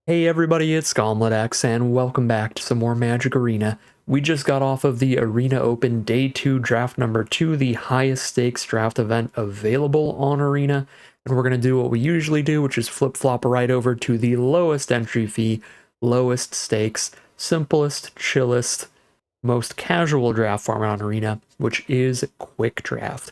Hey everybody, it's GauntletX, and welcome back to some more Magic Arena. We just got off of the Arena Open Day 2 draft number 2, the highest stakes draft event available on Arena, and we're going to do what we usually do, which is flip-flop right over to the lowest entry fee, lowest stakes, simplest, chillest, most casual draft format on Arena, which is Quick Draft.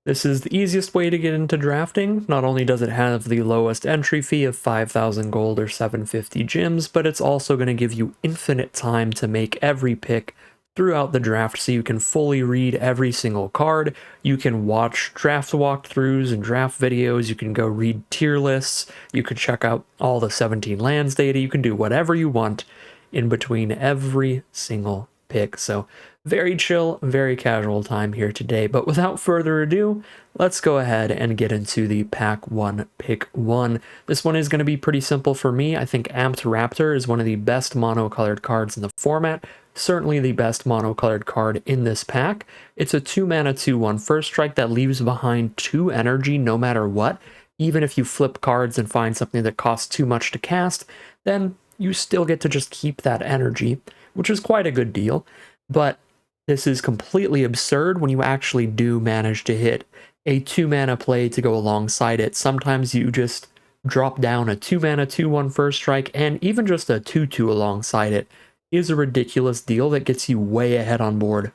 This is the easiest way to get into drafting. Not only does it have the lowest entry fee of 5,000 gold or 750 gems, but it's also going to give you infinite time to make every pick throughout the draft so you can fully read every single card. You can watch draft walkthroughs and draft videos. You can go read tier lists. You can check out all the 17 lands data. You can do whatever you want in between every single pick. So very chill, very casual time here today. But without further ado, let's go ahead and get into the pack 1, pick 1. This one is going to be pretty simple for me. I think Amped Raptor is one of the best mono-colored cards in the format. Certainly the best mono-colored card in this pack. It's a 2-mana 2/1 first strike that leaves behind 2 energy no matter what. Even if you flip cards and find something that costs too much to cast, then you still get to just keep that energy, which is quite a good deal. But this is completely absurd when you actually do manage to hit a 2-mana play to go alongside it. Sometimes you just drop down a 2-mana 2/1 first strike, and even just a 2/2 alongside it is a ridiculous deal that gets you way ahead on board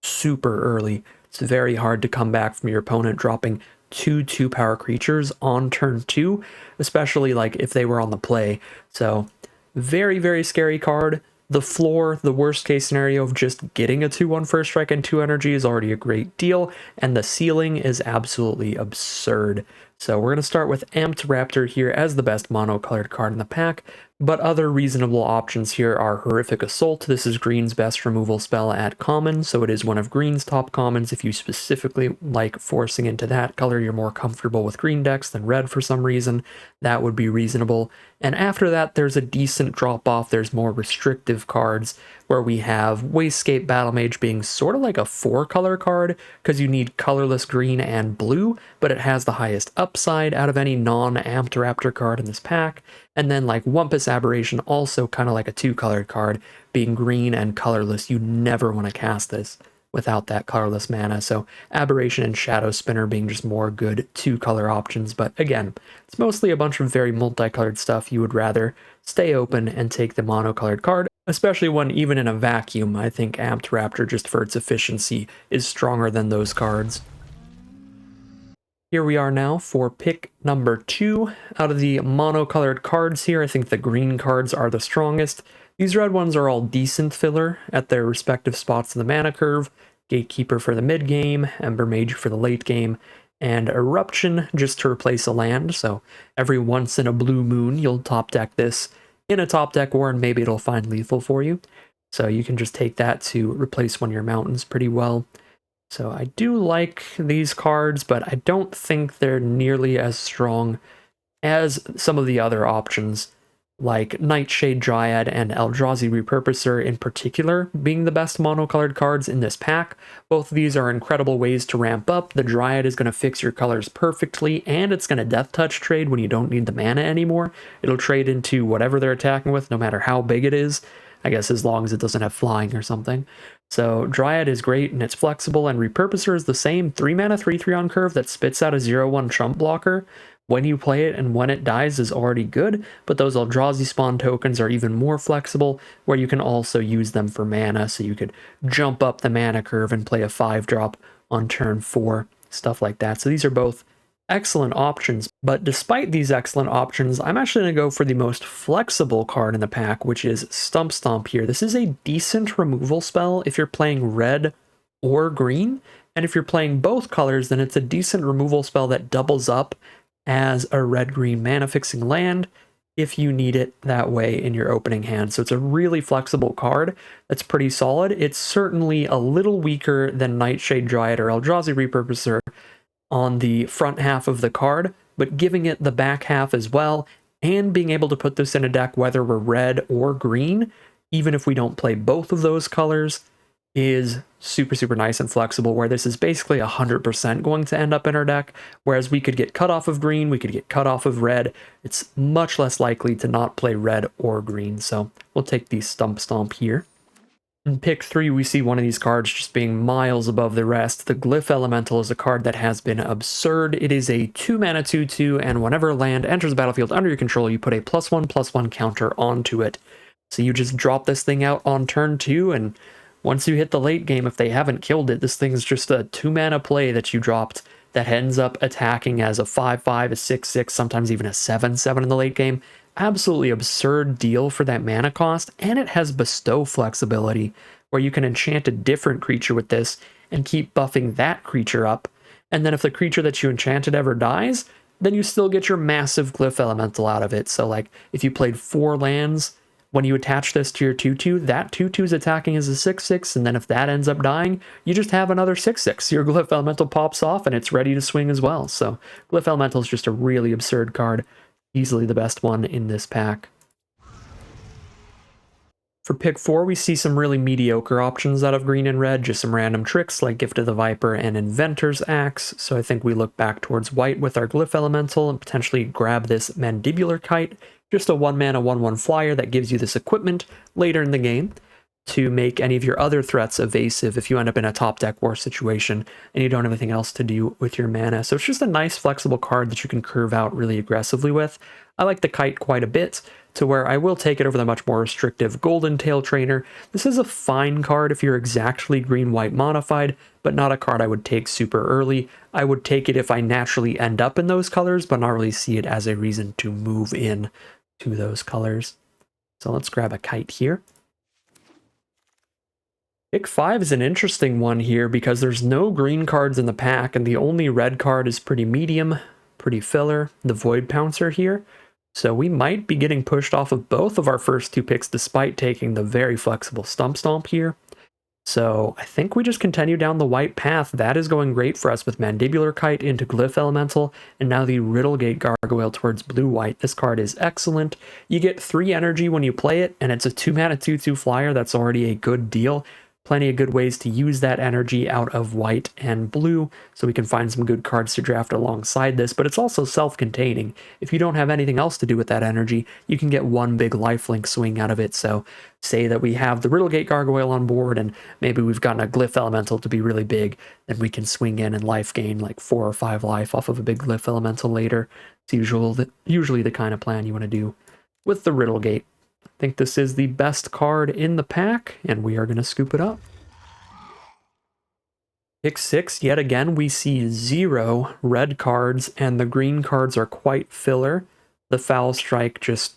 super early. It's very hard to come back from your opponent dropping 2 2-power creatures on turn 2, especially like if they were on the play. So very, very scary card. The floor, the worst case scenario of just getting a 2/1 first strike and 2 energy is already a great deal, and the ceiling is absolutely absurd. So we're going to start with Amped Raptor here as the best mono-colored card in the pack, but other reasonable options here are Horrific Assault. This is green's best removal spell at common, so it is one of green's top commons. If you specifically like forcing into that color, you're more comfortable with green decks than red for some reason, that would be reasonable. And after that, there's a decent drop-off. There's more restrictive cards where we have Wastegate Battlemage being sort of like a 4-color card because you need colorless green and blue, but it has the highest upside out of any non-Amped Raptor card in this pack. And then like Wumpus Aberration, also kind of like a 2-colored card, being green and colorless. You never want to cast this without that colorless mana, so Aberration and Shadow Spinner being just more good 2-color options, but again, it's mostly a bunch of very multicolored stuff. You would rather stay open and take the mono-colored card, especially when even in a vacuum, I think Amped Raptor, just for its efficiency, is stronger than those cards. Here we are now for pick number 2. Out of the mono-colored cards here, I think the green cards are the strongest. These red ones are all decent filler at their respective spots in the mana curve. Gatekeeper for the mid-game, Ember Mage for the late game, and Eruption just to replace a land, so every once in a blue moon you'll top deck this in a top deck war and maybe it'll find lethal for you. So you can just take that to replace one of your mountains pretty well. So I do like these cards, but I don't think they're nearly as strong as some of the other options, like Nightshade Dryad and Eldrazi Repurposer in particular being the best mono-colored cards in this pack. Both of these are incredible ways to ramp up. The Dryad is going to fix your colors perfectly, and it's going to Death Touch trade when you don't need the mana anymore. It'll trade into whatever they're attacking with, no matter how big it is. I guess as long as it doesn't have flying or something. So Dryad is great and it's flexible, and Repurposer is the same 3-mana 3/3 on curve that spits out a 0/1 chump blocker when you play it, and when it dies is already good, but those Eldrazi spawn tokens are even more flexible, where you can also use them for mana, so you could jump up the mana curve and play a 5-drop on turn 4, stuff like that. So these are both excellent options, but despite these excellent options, I'm actually going to go for the most flexible card in the pack, which is Stump Stomp here. This is a decent removal spell if you're playing red or green, and if you're playing both colors, then it's a decent removal spell that doubles up as a red-green mana-fixing land if you need it that way in your opening hand. So it's a really flexible card that's pretty solid. It's certainly a little weaker than Nightshade Dryad or Eldrazi Repurposer on the front half of the card, but giving it the back half as well, and being able to put this in a deck whether we're red or green, even if we don't play both of those colors, is super, super nice and flexible, where this is basically 100% going to end up in our deck, whereas we could get cut off of green, we could get cut off of red. It's much less likely to not play red or green, so we'll take the Stump Stomp here. In pick 3, we see one of these cards just being miles above the rest. The Glyph Elemental is a card that has been absurd. It is a 2-mana 2/2, and whenever a land enters the battlefield under your control, you put a +1/+1 counter onto it. So you just drop this thing out on turn 2, and once you hit the late game, if they haven't killed it, this thing's just a 2-mana play that you dropped that ends up attacking as a 5/5, a 6/6, sometimes even a 7/7 in the late game. Absolutely absurd deal for that mana cost, and it has bestow flexibility, where you can enchant a different creature with this and keep buffing that creature up. And then if the creature that you enchanted ever dies, then you still get your massive Glyph Elemental out of it. So like if you played 4 lands, when you attach this to your 2/2, that 2/2 is attacking as a 6/6, and then if that ends up dying, you just have another 6/6. Your Glyph Elemental pops off, and it's ready to swing as well. So Glyph Elemental is just a really absurd card. Easily the best one in this pack. For pick 4, we see some really mediocre options out of green and red, just some random tricks like Gift of the Viper and Inventor's Axe, so I think we look back towards white with our Glyph Elemental and potentially grab this Mandibular Kite, just a 1-mana 1/1 flyer that gives you this equipment later in the game to make any of your other threats evasive if you end up in a top deck war situation and you don't have anything else to do with your mana. So it's just a nice flexible card that you can curve out really aggressively with. I like the Kite quite a bit, to where I will take it over the much more restrictive Golden Tail Trainer. This is a fine card if you're exactly green-white modified, but not a card I would take super early. I would take it if I naturally end up in those colors, but not really see it as a reason to move in to those colors. So let's grab a Kite here. Pick 5 is an interesting one here because there's no green cards in the pack, and the only red card is pretty medium, pretty filler, the Void Pouncer here. So we might be getting pushed off of both of our first 2 picks despite taking the very flexible Stump Stomp here. So I think we just continue down the white path. That is going great for us with Mandibular Kite into Glyph Elemental, and now the Riddlegate Gargoyle towards blue-white. This card is excellent. You get 3 energy when you play it, and it's a 2-mana 2/2 flyer. That's already a good deal. Plenty of good ways to use that energy out of white and blue, so we can find some good cards to draft alongside this, but it's also self-containing. If you don't have anything else to do with that energy, you can get one big lifelink swing out of it. So say that we have the Riddlegate Gargoyle on board, and maybe we've gotten a Glyph Elemental to be really big, then we can swing in and life gain like 4 or 5 life off of a big Glyph Elemental later. It's usually the kind of plan you want to do with the Riddlegate. I think this is the best card in the pack, and we are going to scoop it up. Pick 6, yet again, we see 0 red cards, and the green cards are quite filler. The Foul Strike just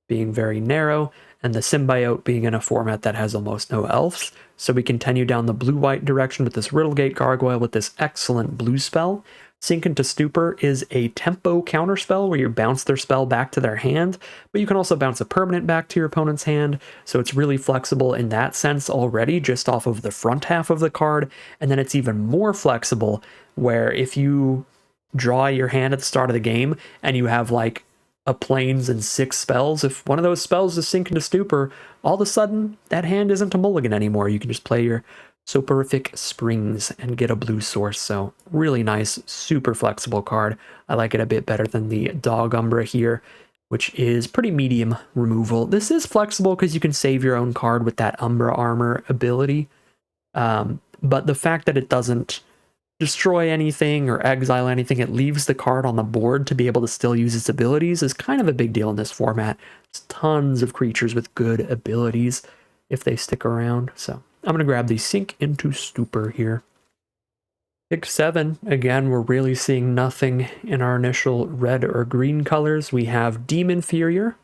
being very narrow, and the Symbiote being in a format that has almost no elves. So we continue down the blue-white direction with this Riddlegate Gargoyle with this excellent blue spell. Sink into Stupor is a tempo counterspell where you bounce their spell back to their hand, but you can also bounce a permanent back to your opponent's hand, so it's really flexible in that sense already, just off of the front half of the card, and then it's even more flexible where if you draw your hand at the start of the game and you have like a planes and 6 spells, if one of those spells is Sink into Stupor, all of a sudden that hand isn't a mulligan anymore. You can just play your Soporific Springs and get a blue source. So really nice, super flexible card. I like it a bit better than the Dog Umbra here, which is pretty medium removal. This is flexible because you can save your own card with that Umbra Armor ability. But the fact that it doesn't destroy anything or exile anything, it leaves the card on the board to be able to still use its abilities is kind of a big deal in this format. There's tons of creatures with good abilities if they stick around. So I'm going to grab the Sink into Stupor here. Pick 7, again, we're really seeing nothing in our initial red or green colors. We have Demon Inferior,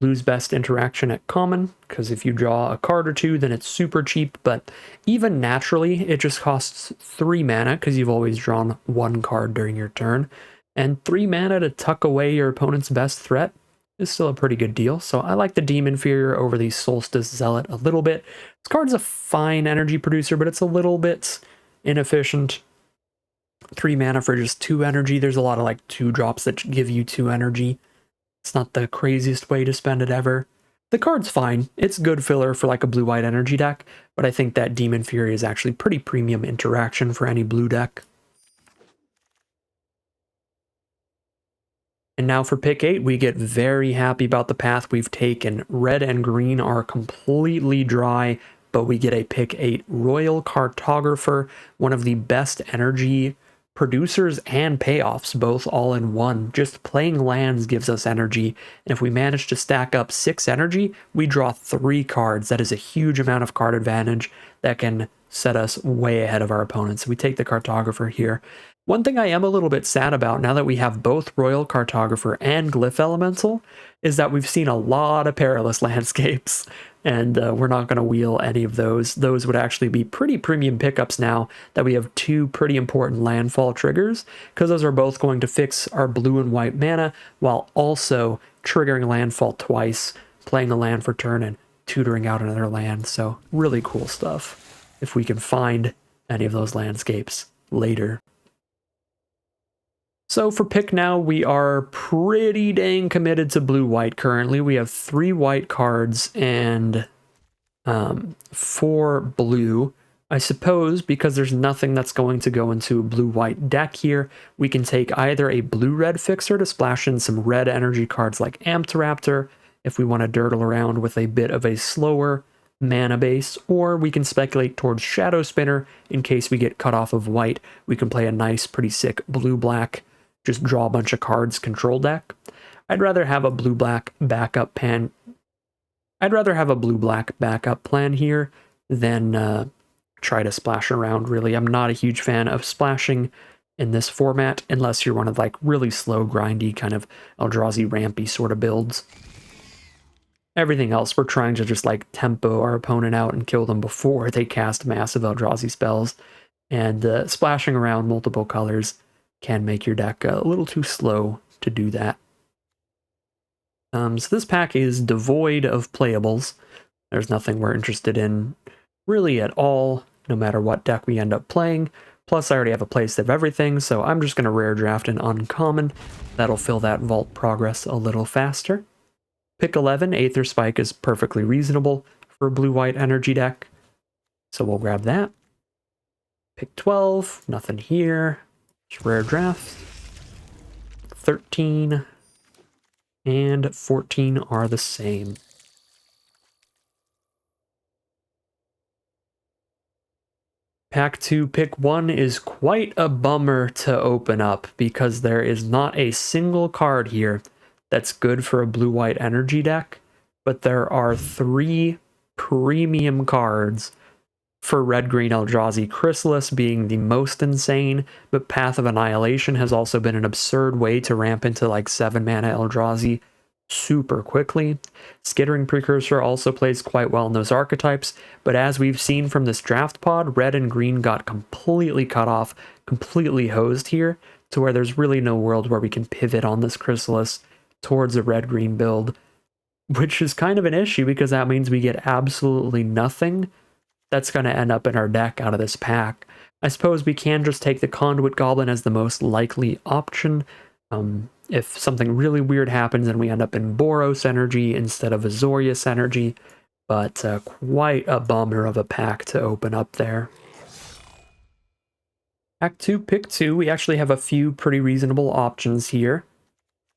lose best interaction at common, because if you draw a card or 2, then it's super cheap, but even naturally, it just costs 3 mana, because you've always drawn 1 card during your turn, and 3 mana to tuck away your opponent's best threat is still a pretty good deal. So I like the Demon Inferior over the Solstice Zealot a little bit. This card's a fine energy producer, but it's a little bit inefficient. 3 mana for just 2 energy. There's a lot of like 2 drops that give you 2 energy. It's not the craziest way to spend it ever. The card's fine. It's good filler for like a blue-white energy deck, but I think that Demon Fury is actually pretty premium interaction for any blue deck. And now for pick 8, we get very happy about the path we've taken. Red and green are completely dry, but we get a pick 8 Royal Cartographer, one of the best energy producers and payoffs, both all in one. Just playing lands gives us energy, and if we manage to stack up 6 energy, we draw 3 cards. That is a huge amount of card advantage that can set us way ahead of our opponents. We take the Cartographer here. One thing I am a little bit sad about now that we have both Royal Cartographer and Glyph Elemental is that we've seen a lot of Perilous Landscapes, and we're not going to wheel any of those. Those would actually be pretty premium pickups now that we have 2 pretty important landfall triggers, because those are both going to fix our blue and white mana while also triggering landfall twice, playing a land for turn, and tutoring out another land. So really cool stuff if we can find any of those landscapes later. So for pick now, we are pretty dang committed to blue-white currently. We have 3 white cards and 4 blue. I suppose because there's nothing that's going to go into a blue-white deck here, we can take either a blue-red fixer to splash in some red energy cards like Amped Raptor if we want to dirtle around with a bit of a slower mana base, or we can speculate towards Shadow Spinner in case we get cut off of white. We can play a nice, pretty sick blue-black just draw a bunch of cards control deck. I'd rather have a blue-black backup plan. I'd rather have a blue-black backup plan here than try to splash around, really. I'm not a huge fan of splashing in this format unless you're one of like really slow, grindy, kind of Eldrazi rampy sort of builds. Everything else, we're trying to just like tempo our opponent out and kill them before they cast massive Eldrazi spells. And splashing around multiple colors can make your deck a little too slow to do that. So this pack is devoid of playables. There's nothing we're interested in really at all, no matter what deck we end up playing. Plus, I already have a place of everything, so I'm just going to rare draft an uncommon. That'll fill that vault progress a little faster. Pick 11, Aether Spike is perfectly reasonable for a blue-white energy deck, so we'll grab that. Pick 12, nothing here. Rare draft. 13 and 14 are the same. Pack 2, pick 1 is quite a bummer to open up because there is not a single card here that's good for a blue-white energy deck, but there are 3 premium cards for red-green Eldrazi, Chrysalis being the most insane, but Path of Annihilation has also been an absurd way to ramp into like 7-mana Eldrazi super quickly. Skittering Precursor also plays quite well in those archetypes, but as we've seen from this draft pod, red and green got completely cut off, completely hosed here, to where there's really no world where we can pivot on this Chrysalis towards a red-green build, which is kind of an issue because that means we get absolutely nothing that's going to end up in our deck out of this pack. I suppose we can just take the Conduit Goblin as the most likely option. If something really weird happens and we end up in Boros energy instead of Azorius energy, but quite a bummer of a pack to open up there. Pack 2, pick 2, we actually have a few pretty reasonable options here.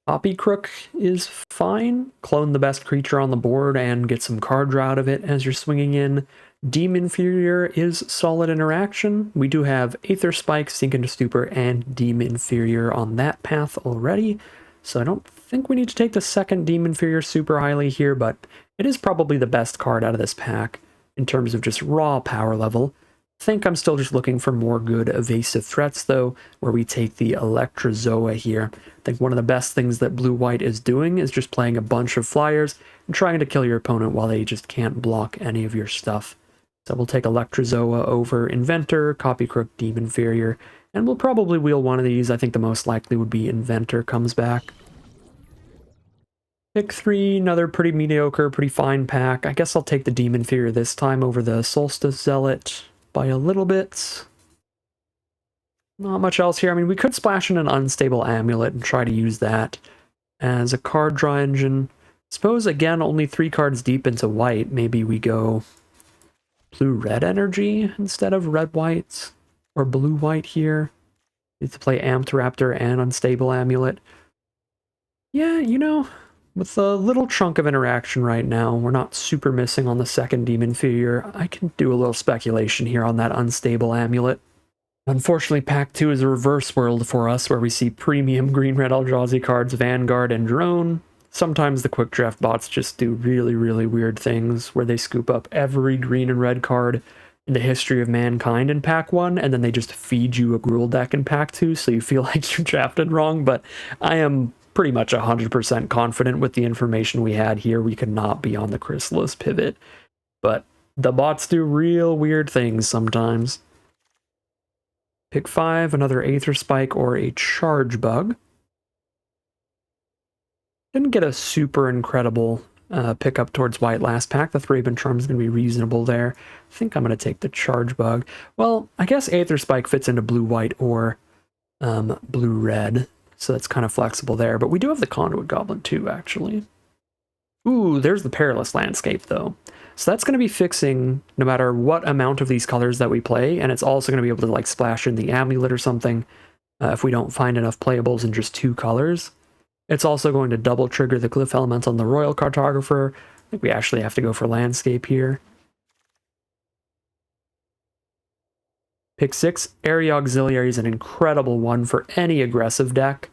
Copy Crook is fine. Clone the best creature on the board and get some card draw out of it as you're swinging in. Demon Inferior is solid interaction. We do have Aether Spike, Sink into Stupor, and Demon Inferior on that path already, so I don't think we need to take the second Demon Inferior super highly here, but it is probably the best card out of this pack in terms of just raw power level. I think I'm still just looking for more good evasive threats, though, where we take the Electrozoa here. I think one of the best things that blue-white is doing is just playing a bunch of flyers and trying to kill your opponent while they just can't block any of your stuff. So we'll take Electrozoa over Inventor, Copy Crook, Demon Inferior, and we'll probably wheel one of these. I think the most likely would be Inventor comes back. Pick 3, another pretty mediocre, pretty fine pack. I guess I'll take the Demon Inferior this time over the Solstice Zealot by a little bit. Not much else here. I mean, we could splash in an Unstable Amulet and try to use that as a card draw engine. Suppose, again, only 3 cards deep into white. Maybe we go blue-red energy instead of red-white or blue-white here. Need to play Amped Raptor and Unstable Amulet. Yeah, you know, with a little chunk of interaction right now, we're not super missing on the second Demon Figure. I can do a little speculation here on that Unstable Amulet. Unfortunately, Pack 2 is a reverse world for us, where we see premium green-red Eldrazi cards, Vanguard, and Drone. Sometimes the quick draft bots just do really, really weird things, where they scoop up every green and red card in the history of mankind in Pack 1, and then they just feed you a Gruul deck in Pack 2, so you feel like you drafted wrong, but I am pretty much 100% confident with the information we had here. We could not be on the Chrysalis pivot, but the bots do real weird things sometimes. Pick 5, another Aether Spike or a Charge Bug. Didn't get a super incredible pickup towards white last pack. The Thraben Charm is going to be reasonable there. I think I'm going to take the Charge Bug. Well, I guess Aether Spike fits into blue-white or blue-red, so that's kind of flexible there. But we do have the Conduit Goblin too, actually. Ooh, there's the Perilous Landscape, though. So that's going to be fixing no matter what amount of these colors that we play, and it's also going to be able to like splash in the Amulet or something if we don't find enough playables in just 2 colors. It's also going to double trigger the Glyph Elemental on the Royal Cartographer. I think we actually have to go for Landscape here. Pick 6, Area Auxiliary is an incredible one for any aggressive deck.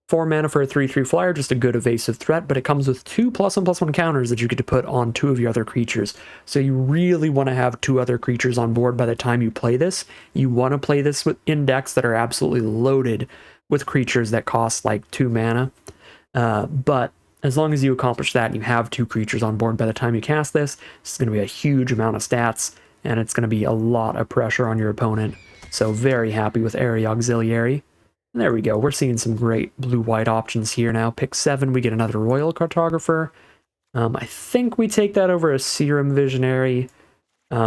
4 mana for a 3/3 flyer, just a good evasive threat, but it comes with 2 +1/+1 counters that you get to put on 2 of your other creatures. So you really want to have 2 other creatures on board by the time you play this. You want to play this in decks that are absolutely loaded with creatures that cost like 2 mana. But as long as you accomplish that and you have 2 creatures on board by the time you cast this, it's going to be a huge amount of stats, and it's going to be a lot of pressure on your opponent. So very happy with Area Auxiliary. And there we go. We're seeing some great blue-white options here now. Pick 7, we get another Royal Cartographer. I think we take that over a Serum Visionary.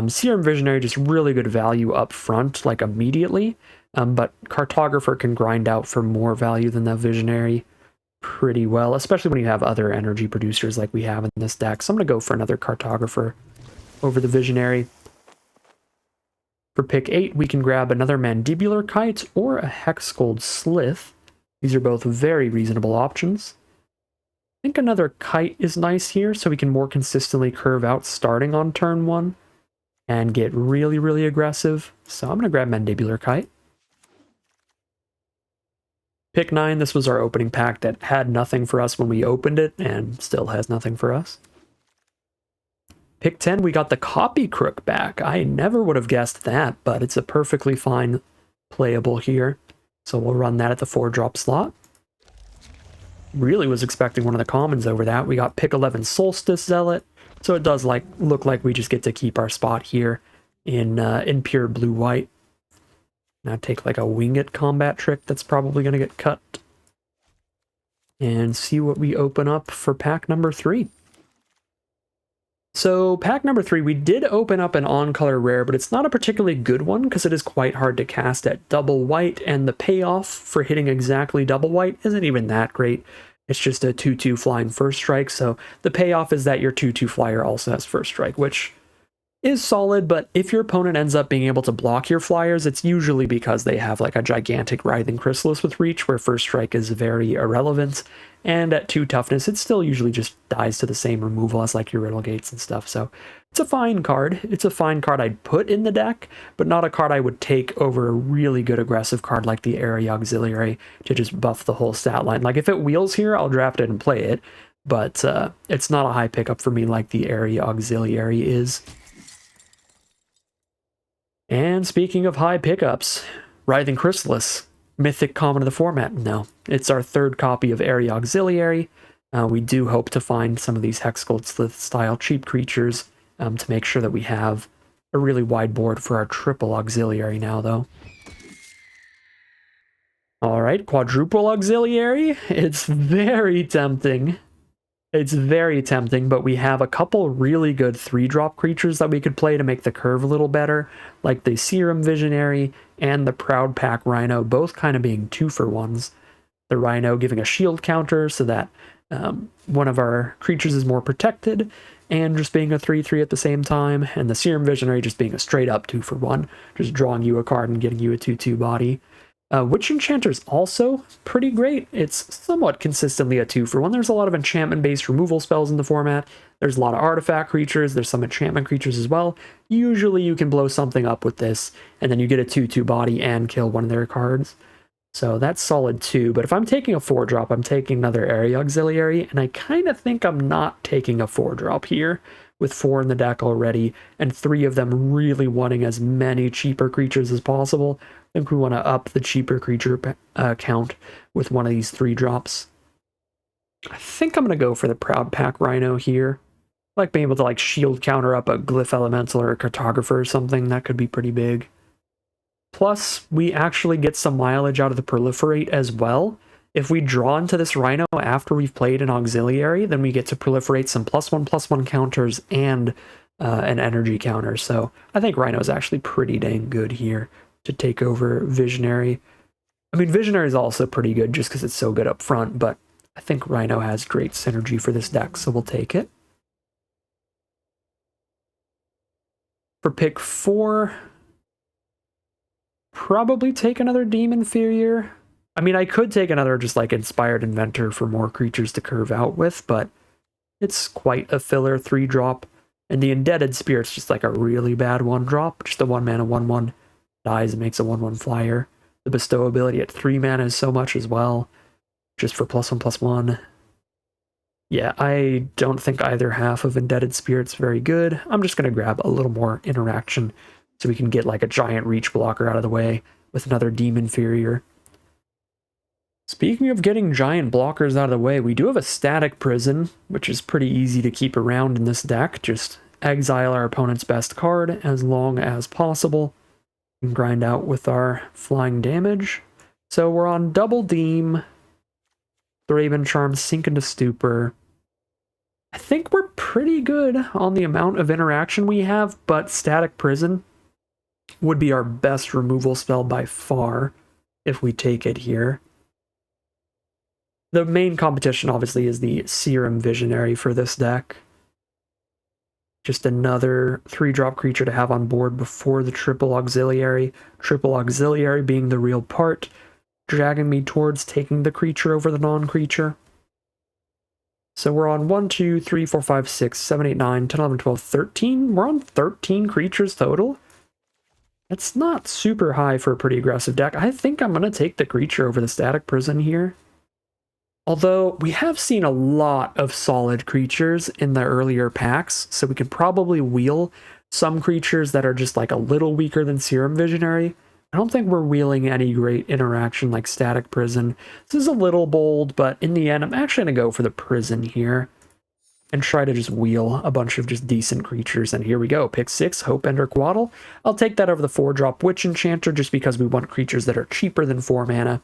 Serum Visionary, just really good value up front, like immediately. But Cartographer can grind out for more value than the Visionary pretty well, especially when you have other energy producers like we have in this deck. So I'm going to go for another Cartographer over the Visionary. For pick 8, we can grab another Mandibular Kite or a Hexgold Slith. These are both very reasonable options. I think another Kite is nice here, so we can more consistently curve out starting on turn 1 and get really, really aggressive. So I'm going to grab Mandibular Kite. Pick 9, this was our opening pack that had nothing for us when we opened it, and still has nothing for us. Pick 10, we got the Copy Crook back. I never would have guessed that, but it's a perfectly fine playable here. So we'll run that at the 4-drop slot. Really was expecting one of the commons over that. We got pick 11, Solstice Zealot. So it does look like we just get to keep our spot here in pure blue-white. Now take like a Wing It combat trick that's probably going to get cut. And see what we open up for pack number 3. So pack number 3, we did open up an on-color rare, but it's not a particularly good one because it is quite hard to cast at double white, and the payoff for hitting exactly double white isn't even that great. It's just a 2/2 flying first strike, so the payoff is that your 2/2 flyer also has first strike, which is solid, but if your opponent ends up being able to block your flyers, it's usually because they have like a gigantic Writhing Chrysalis with reach, where first strike is very irrelevant, and at 2 toughness, it still usually just dies to the same removal as like your Riddle Gates and stuff. So it's a fine card. It's a fine card I'd put in the deck, but not a card I would take over a really good aggressive card like the Area Auxiliary to just buff the whole stat line. Like if it wheels here, I'll draft it and play it, but it's not a high pickup for me like the Area Auxiliary is. And speaking of high pickups, Writhing Chrysalis, mythic common of the format. No, it's our 3rd copy of Area Auxiliary. We do hope to find some of these Hexgold Slith style cheap creatures to make sure that we have a really wide board for our triple Auxiliary now, though. Alright, quadruple Auxiliary. It's very tempting. It's very tempting, but we have a couple really good 3-drop creatures that we could play to make the curve a little better, like the Serum Visionary and the Proud Pack Rhino, both kind of being 2-for-1s. The Rhino giving a shield counter so that one of our creatures is more protected, and just being a 3/3 at the same time, and the Serum Visionary just being a straight up 2 for 1, just drawing you a card and getting you a 2/2 body. Witch Enchanter is also pretty great. It's somewhat consistently a 2 for 1. There's a lot of enchantment-based removal spells in the format. There's a lot of artifact creatures. There's some enchantment creatures as well. Usually you can blow something up with this, and then you get a 2/2 body and kill one of their cards. So that's solid too, but if I'm taking a 4-drop, I'm taking another area auxiliary, and I kind of think I'm not taking a 4-drop here, with 4 in the deck already, and 3 of them really wanting as many cheaper creatures as possible. I think we want to up the cheaper creature count with one of these 3-drops. I think I'm going to go for the Proud Pack Rhino here. I like being able to like shield counter up a Glyph Elemental or a Cartographer or something. That could be pretty big. Plus, we actually get some mileage out of the Proliferate as well. If we draw into this Rhino after we've played an Auxiliary, then we get to proliferate some +1/+1 counters and an energy counter. So I think Rhino is actually pretty dang good here to take over Visionary. I mean, Visionary is also pretty good just because it's so good up front, but I think Rhino has great synergy for this deck, so we'll take it. For pick 4... probably take another Demon Inferior. I mean, I could take another just like Inspired Inventor for more creatures to curve out with, but it's quite a filler 3-drop. And the Indebted Spirit's just like a really bad 1-drop. Just a 1-mana 1/1 dies and makes a 1/1 flyer. The Bestow ability at 3 mana is so much as well, just for +1/+1. Yeah, I don't think either half of Indebted Spirit's very good. I'm just going to grab a little more interaction so we can get like a giant reach blocker out of the way with another Demon Inferior. Speaking of getting giant blockers out of the way, we do have a Static Prison, which is pretty easy to keep around in this deck. Just exile our opponent's best card as long as possible and grind out with our flying damage. So we're on double Deem, Thraben Charm, Sink into Stupor. I think we're pretty good on the amount of interaction we have, but Static Prison would be our best removal spell by far if we take it here. The main competition obviously is the Serum Visionary for this deck. Just another 3-drop creature to have on board before the triple auxiliary. Triple auxiliary being the real part, dragging me towards taking the creature over the non-creature. So we're on 1, 2, 3, 4, 5, 6, 7, 8, 9, 10, 11, 12, 13. We're on 13 creatures total. That's not super high for a pretty aggressive deck. I think I'm going to take the creature over the Static Prison here. Although we have seen a lot of solid creatures in the earlier packs, so we could probably wheel some creatures that are just like a little weaker than Serum Visionary. I don't think we're wheeling any great interaction like Static Prison. This is a little bold, but in the end, I'm actually going to go for the Prison here and try to just wheel a bunch of just decent creatures. And here we go. Pick 6, Hopeender Quaddle. I'll take that over the 4-drop Witch Enchanter just because we want creatures that are cheaper than 4 mana.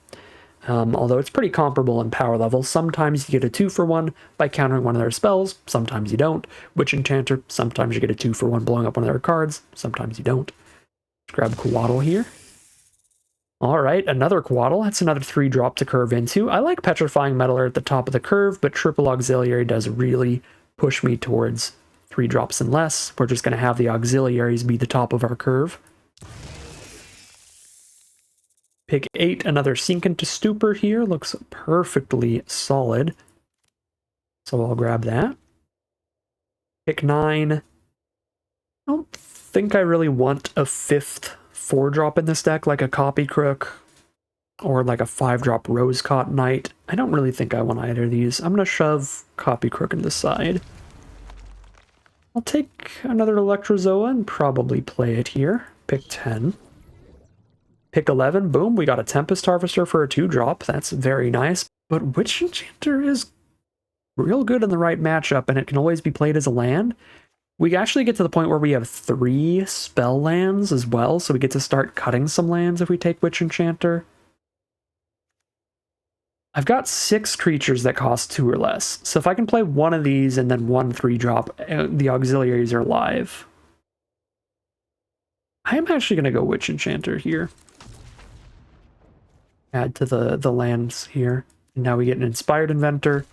Although it's pretty comparable in power level. Sometimes you get a 2 for 1 by countering one of their spells. Sometimes you don't. Witch Enchanter, sometimes you get a 2 for 1 blowing up one of their cards. Sometimes you don't. Let's grab Quaddle here. Alright, another Quaddle. That's another 3-drop to curve into. I like Petrifying Meddler at the top of the curve, but Triple Auxiliary does really push me towards 3 drops and less. We're just going to have the Auxiliaries be the top of our curve. Pick 8, another Sink into Stupor here. Looks perfectly solid. So I'll grab that. Pick 9. I don't think I really want a 5th 4-drop in this deck, like a Copy Crook or like a 5-drop Rosecott Knight. I don't really think I want either of these. I'm going to shove Copy Crook into the side. I'll take another Electrozoa and probably play it here. Pick 10. Pick 11, boom, we got a Tempest Harvester for a 2-drop. That's very nice. But Witch Enchanter is real good in the right matchup, and it can always be played as a land. We actually get to the point where we have 3 spell lands as well, so we get to start cutting some lands if we take Witch Enchanter. I've got 6 creatures that cost 2 or less, so if I can play one of these and then one 3-drop, the auxiliaries are live. I'm actually going to go Witch Enchanter here. Add to the lands here. And now we get an Inspired Inventor.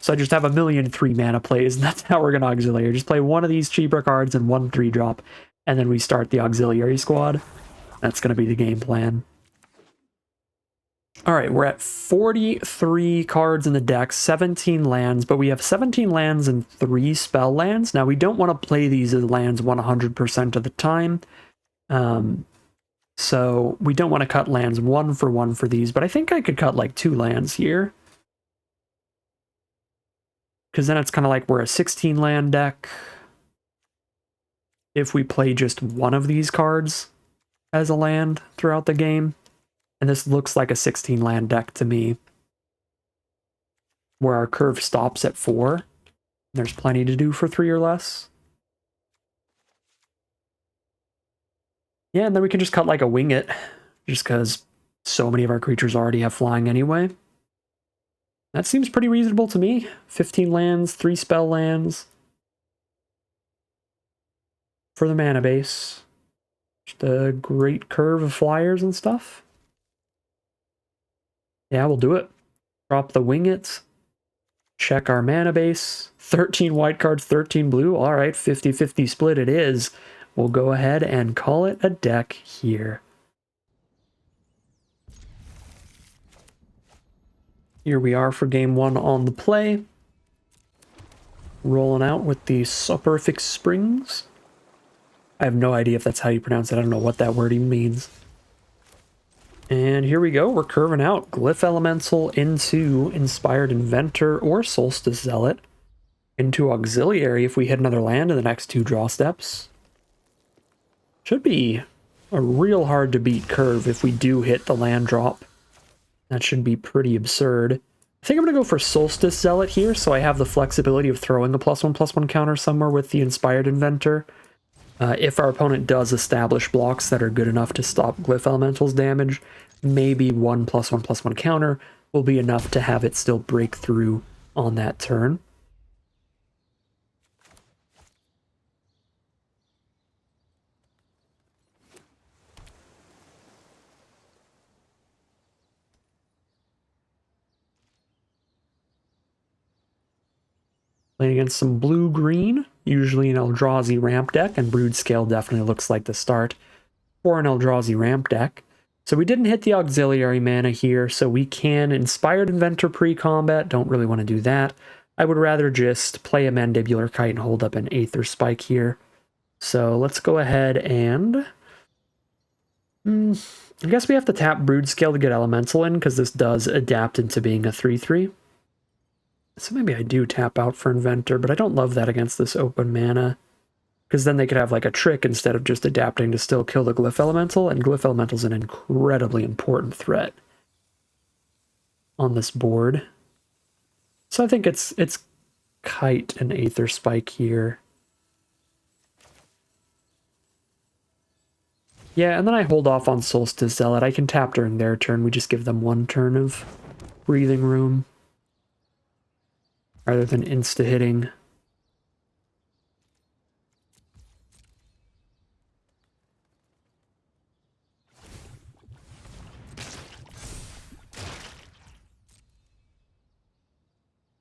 So I just have a million 3-mana plays, and that's how we're going to auxiliary. Just play one of these cheaper cards and one 3-drop, and then we start the auxiliary squad. That's going to be the game plan. All right, we're at 43 cards in the deck, 17 lands, but we have 17 lands and 3 spell lands. Now, we don't want to play these as lands 100% of the time. So we don't want to cut lands 1 for 1 for these, but I think I could cut like 2 lands here. Because then it's kind of like we're a 16 land deck. If we play just one of these cards as a land throughout the game. And this looks like a 16 land deck to me. Where our curve stops at 4. There's plenty to do for 3 or less. Yeah, and then we can just cut like a wing it. Just because so many of our creatures already have flying anyway. That seems pretty reasonable to me. 15 lands, 3 spell lands. For the mana base. Just a great curve of flyers and stuff. Yeah, we'll do it. Drop the wing it. Check our mana base. 13 white cards, 13 blue. All right, 50-50 split it is. We'll go ahead and call it a deck here. Here we are for game 1 on the play. Rolling out with the Soporific Springs. I have no idea if that's how you pronounce it. I don't know what that word even means. And here we go. We're curving out Glyph Elemental into Inspired Inventor or Solstice Zealot. Into Auxiliary if we hit another land in the next 2 draw steps. Should be a real hard to beat curve if we do hit the land drop. That should be pretty absurd. I think I'm going to go for Solstice Zealot here, so I have the flexibility of throwing a +1/+1 counter somewhere with the Inspired Inventor. If our opponent does establish blocks that are good enough to stop Glyph Elemental's damage, maybe 1 +1/+1 counter will be enough to have it still break through on that turn. Playing against some blue-green, usually an Eldrazi ramp deck, and Brood-Scale definitely looks like the start for an Eldrazi ramp deck. So we didn't hit the auxiliary mana here, so we can Inspired Inventor pre-combat. Don't really want to do that. I would rather just play a Mandibular Kite and hold up an Aether Spike here. So let's go ahead and... I guess we have to tap Brood-Scale to get Elemental in, because this does adapt into being a 3/3. So maybe I do tap out for Inventor, but I don't love that against this open mana. Because then they could have like a trick instead of just adapting to still kill the Glyph Elemental, and Glyph Elemental's an incredibly important threat on this board. So I think it's Kite and Aether Spike here. Yeah, and then I hold off on Solstice Zealot. I can tap during their turn. We just give them 1 turn of breathing room. Rather than insta-hitting.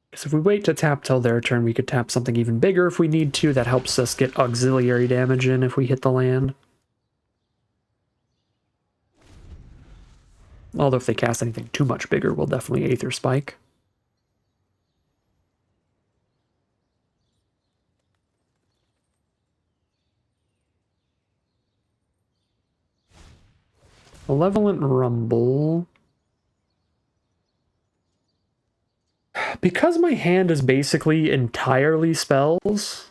Because if we wait to tap till their turn, we could tap something even bigger if we need to. That helps us get auxiliary damage in if we hit the land. Although if they cast anything too much bigger, we'll definitely Aether Spike. Malevolent Rumble. Because my hand is basically entirely spells,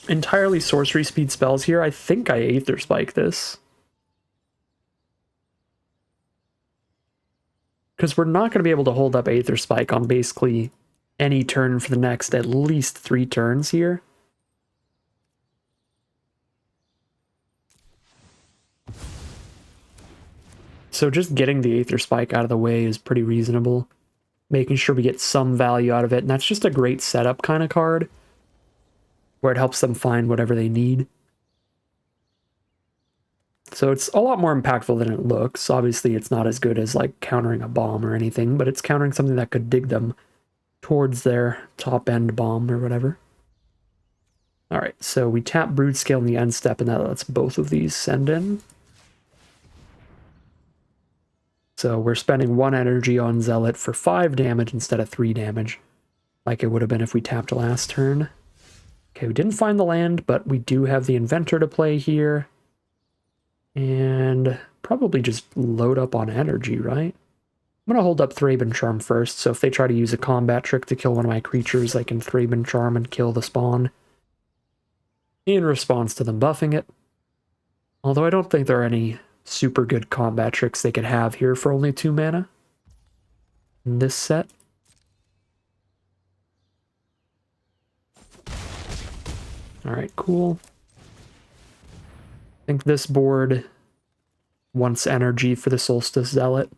entirely sorcery speed spells here, I think I Aether Spike this. Because we're not going to be able to hold up Aether Spike on basically any turn for the next at least 3 turns here. So just getting the Aether Spike out of the way is pretty reasonable. Making sure we get some value out of it, and that's just a great setup kind of card, where it helps them find whatever they need. So it's a lot more impactful than it looks. Obviously, it's not as good as like countering a bomb or anything, but it's countering something that could dig them towards their top end bomb or whatever. Alright, so we tap Brood Scale in the end step, and that lets both of these send in. So we're spending 1 energy on Zealot for 5 damage instead of 3 damage, like it would have been if we tapped last turn. Okay, we didn't find the land, but we do have the Inventor to play here. And probably just load up on energy, right? I'm going to hold up Thraben Charm first, so if they try to use a combat trick to kill one of my creatures, I can Thraben Charm and kill the spawn in response to them buffing it. Although I don't think there are any super good combat tricks they could have here for only 2 mana in this set. Alright, cool. I think this board wants energy for the Solstice Zealot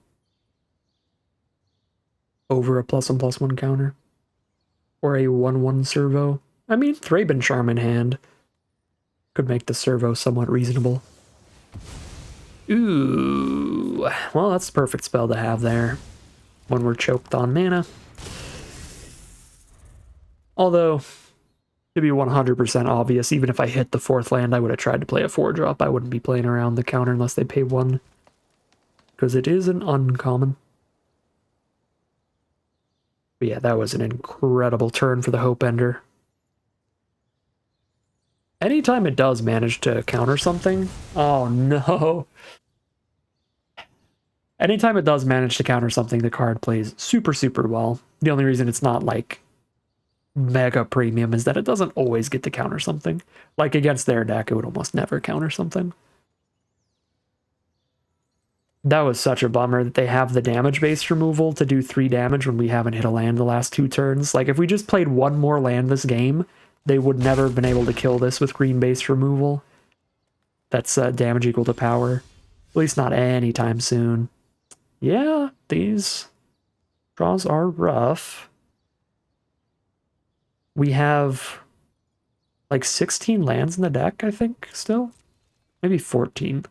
over a +1/+1 counter. Or a 1/1 servo. I mean, Thraben Charm in hand could make the servo somewhat reasonable. Ooh, well, that's the perfect spell to have there when we're choked on mana. Although, to be 100% obvious, even if I hit the 4th land, I would have tried to play a 4-drop. I wouldn't be playing around the counter unless they pay 1. Because it is an uncommon. But yeah, that was an incredible turn for the Hope Ender. Anytime it does manage to counter something... Oh no! Anytime it does manage to counter something, the card plays super, super well. The only reason it's not, like, mega premium is that it doesn't always get to counter something. Like, against their deck, it would almost never counter something. That was such a bummer that they have the damage-based removal to do 3 damage when we haven't hit a land the last 2 turns. Like, if we just played 1 more land this game, they would never have been able to kill this with green-based removal. That's damage equal to power. At least not anytime soon. Yeah, these draws are rough. We have like 16 lands in the deck, I think, still. Maybe 14.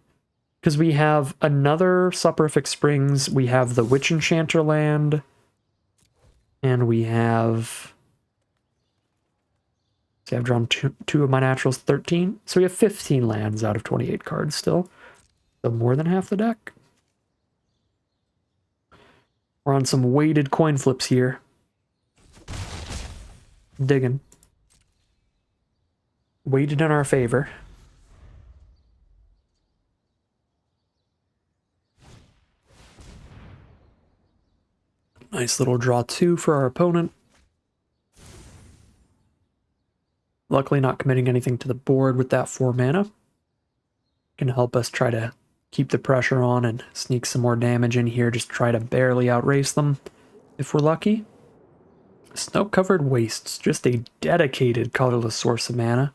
Because we have another Soporific Springs, we have the Witch Enchanter land, and we have... See, I've drawn two of my naturals, 13. So we have 15 lands out of 28 cards still. So more than half the deck. We're on some weighted coin flips here. Digging. Weighted in our favor. Nice little draw 2 for our opponent. Luckily not committing anything to the board with that 4 mana. Can help us try to keep the pressure on and sneak some more damage in here. Just try to barely outrace them if we're lucky. Snow-covered wastes, just a dedicated colorless source of mana.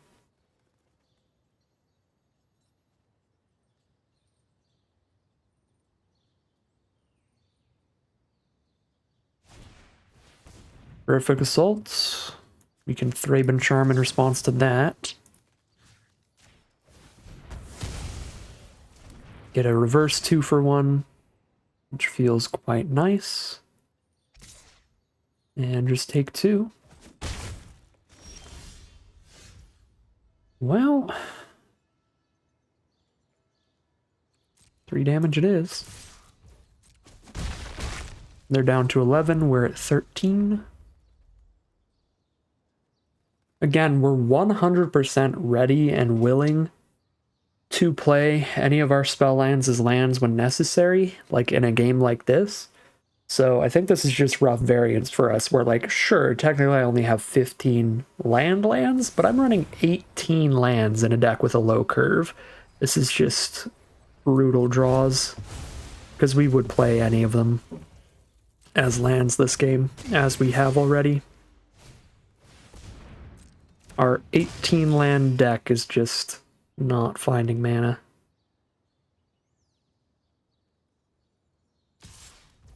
Horrific Assault. We can Thraben Charm in response to that. Get a reverse 2-for-1, which feels quite nice. And just take 2. Well, 3 damage it is. They're down to 11, we're at 13. Again, we're 100% ready and willing to play any of our spell lands as lands when necessary, like in a game like this. So I think this is just rough variance for us. We're like, sure, technically I only have 15 lands, but I'm running 18 lands in a deck with a low curve. This is just brutal draws, because we would play any of them as lands this game, as we have already. Our 18 land deck is just not finding mana.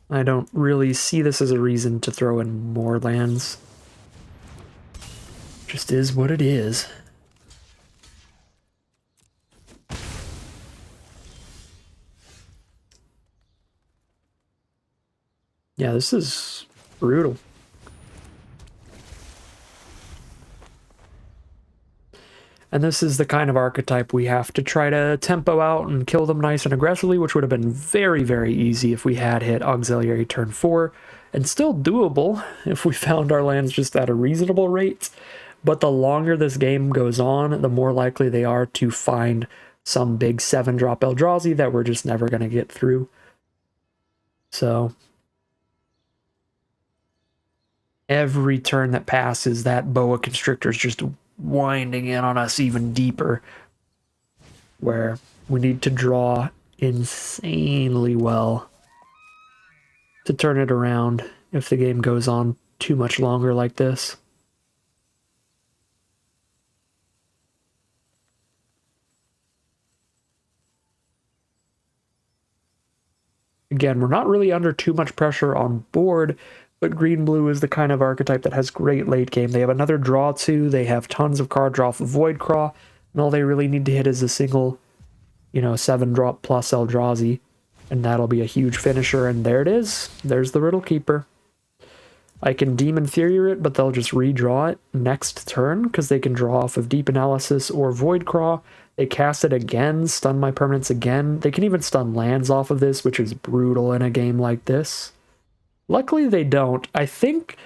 I don't really see this as a reason to throw in more lands. Just is what it is. Yeah, this is brutal. And this is the kind of archetype we have to try to tempo out and kill them nice and aggressively, which would have been very, very easy if we had hit Auxiliary turn 4, and still doable if we found our lands just at a reasonable rate. But the longer this game goes on, the more likely they are to find some big 7-drop Eldrazi that we're just never going to get through. So every turn that passes, that Boa Constrictor is just winding in on us even deeper, where we need to draw insanely well to turn it around if the game goes on too much longer like this. Again, we're not really under too much pressure on board, but green-blue is the kind of archetype that has great late game. They have another draw too, they have tons of card draw for Voidcraw, and all they really need to hit is a single, 7-drop plus Eldrazi, and that'll be a huge finisher, and there it is. There's the Riddle Keeper. I can Demon Inferior it, but they'll just redraw it next turn, because they can draw off of Deep Analysis or Voidcraw. They cast it again, stun my permanents again. They can even stun lands off of this, which is brutal in a game like this. Luckily they don't. I think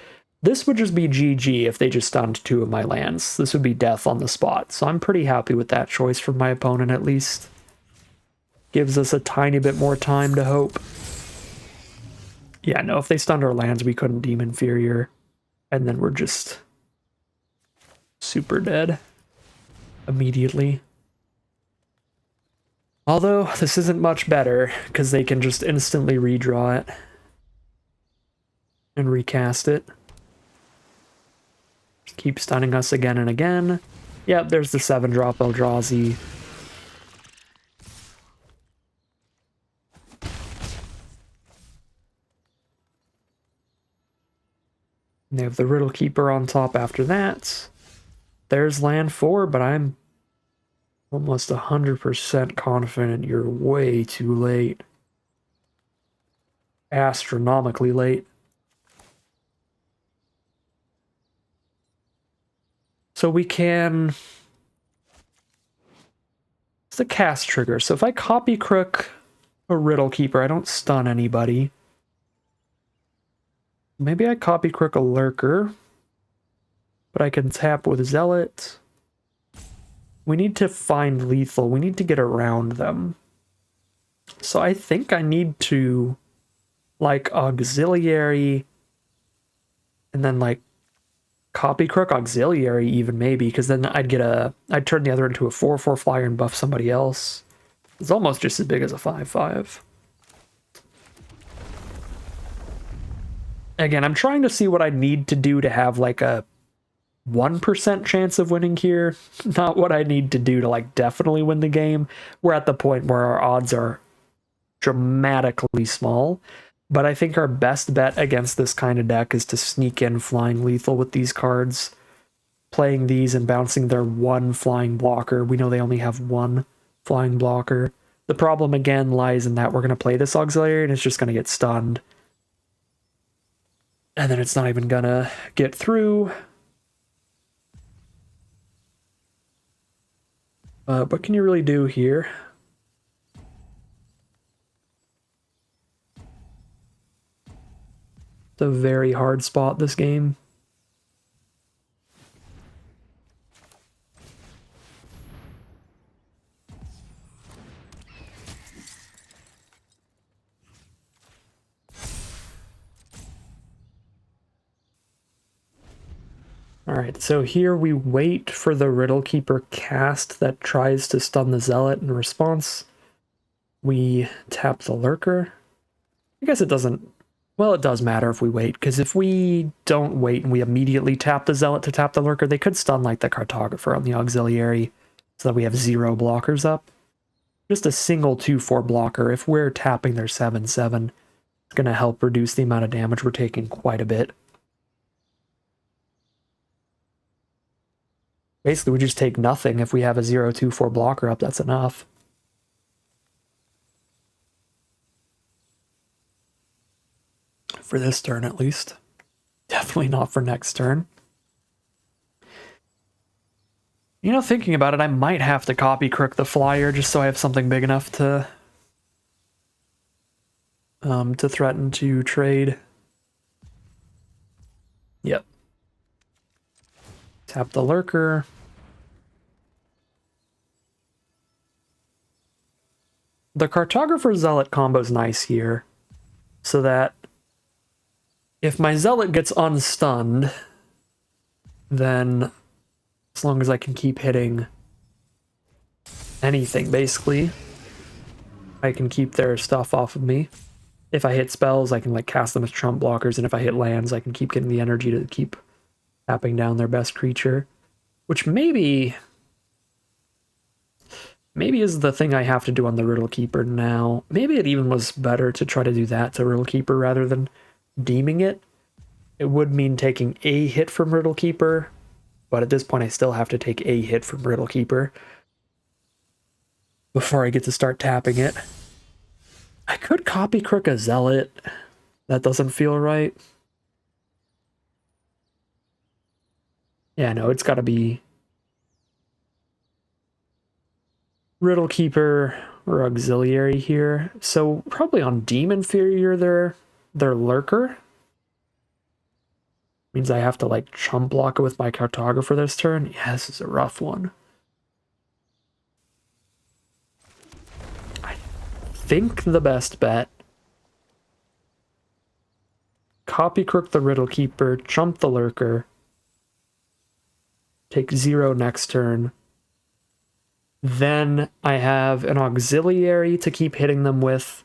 this would just be GG if they just stunned 2 of my lands. This would be death on the spot, so I'm pretty happy with that choice from my opponent at least. Gives us a tiny bit more time to hope. Yeah, no, if they stunned our lands, we couldn't Demon Inferior, and then we're just super dead immediately. Although, this isn't much better, because they can just instantly redraw it and recast it. Just keep stunning us again and again. Yep, there's the 7-drop Eldrazi. And they have the Riddle Keeper on top after that. There's land 4, but I'm almost 100% confident you're way too late. Astronomically late. So we can... It's a cast trigger. So if I copy Crook a Riddle Keeper, I don't stun anybody. Maybe I copy Crook a Lurker, but I can tap with Zealot. We need to find lethal. We need to get around them. So I think I need to, Auxiliary, and then, copy Crook Auxiliary even, maybe, because then I'd turn the other into a 4/4 flyer and buff somebody else. It's almost just as big as a 5/5. Again, I'm trying to see what I need to do to have, a 1% chance of winning here. Not what I need to do to, definitely win the game. We're at the point where our odds are dramatically small. But I think our best bet against this kind of deck is to sneak in flying lethal with these cards. Playing these and bouncing their 1 flying blocker. We know they only have 1 flying blocker. The problem, again, lies in that we're going to play this Auxiliary and it's just going to get stunned. And then it's not even going to get through. What can you really do here? It's a very hard spot, this game. Alright, so here we wait for the Riddle Keeper cast that tries to stun the Zealot in response. We tap the Lurker. I guess it doesn't... Well, it does matter if we wait, because if we don't wait and we immediately tap the Zealot to tap the Lurker, they could stun the Cartographer on the Auxiliary, so that we have 0 blockers up. Just a single 2/4 blocker, if we're tapping their 7/7, it's going to help reduce the amount of damage we're taking quite a bit. Basically, we just take nothing. If we have a 0/2/4 blocker up, that's enough. For this turn, at least. Definitely not for next turn. You know, thinking about it, I might have to copy crook the flyer just so I have something big enough to threaten to trade. Yep. Tap the lurker. The Cartographer Zealot combo's nice here, so that if my Zealot gets unstunned, then as long as I can keep hitting anything, basically, I can keep their stuff off of me. If I hit spells, I can like cast them as trump blockers, and if I hit lands, I can keep getting the energy to keep tapping down their best creature, which maybe is the thing I have to do on the Riddle Keeper now. Maybe it even was better to try to do that to Riddle Keeper rather than deeming it. It would mean taking a hit from Riddle Keeper, but at this point I still have to take a hit from Riddle Keeper before I get to start tapping it. I could copy crook a Zealot. That doesn't feel right. Yeah, no, it's gotta be Riddle Keeper or Auxiliary here. So probably on Deem Inferior their Lurker. Means I have to like chump block it with my Cartographer this turn. Yeah, this is a rough one. I think the best bet. Copy crook the Riddle Keeper, chump the Lurker. Take 0 next turn. Then I have an Auxiliary to keep hitting them with,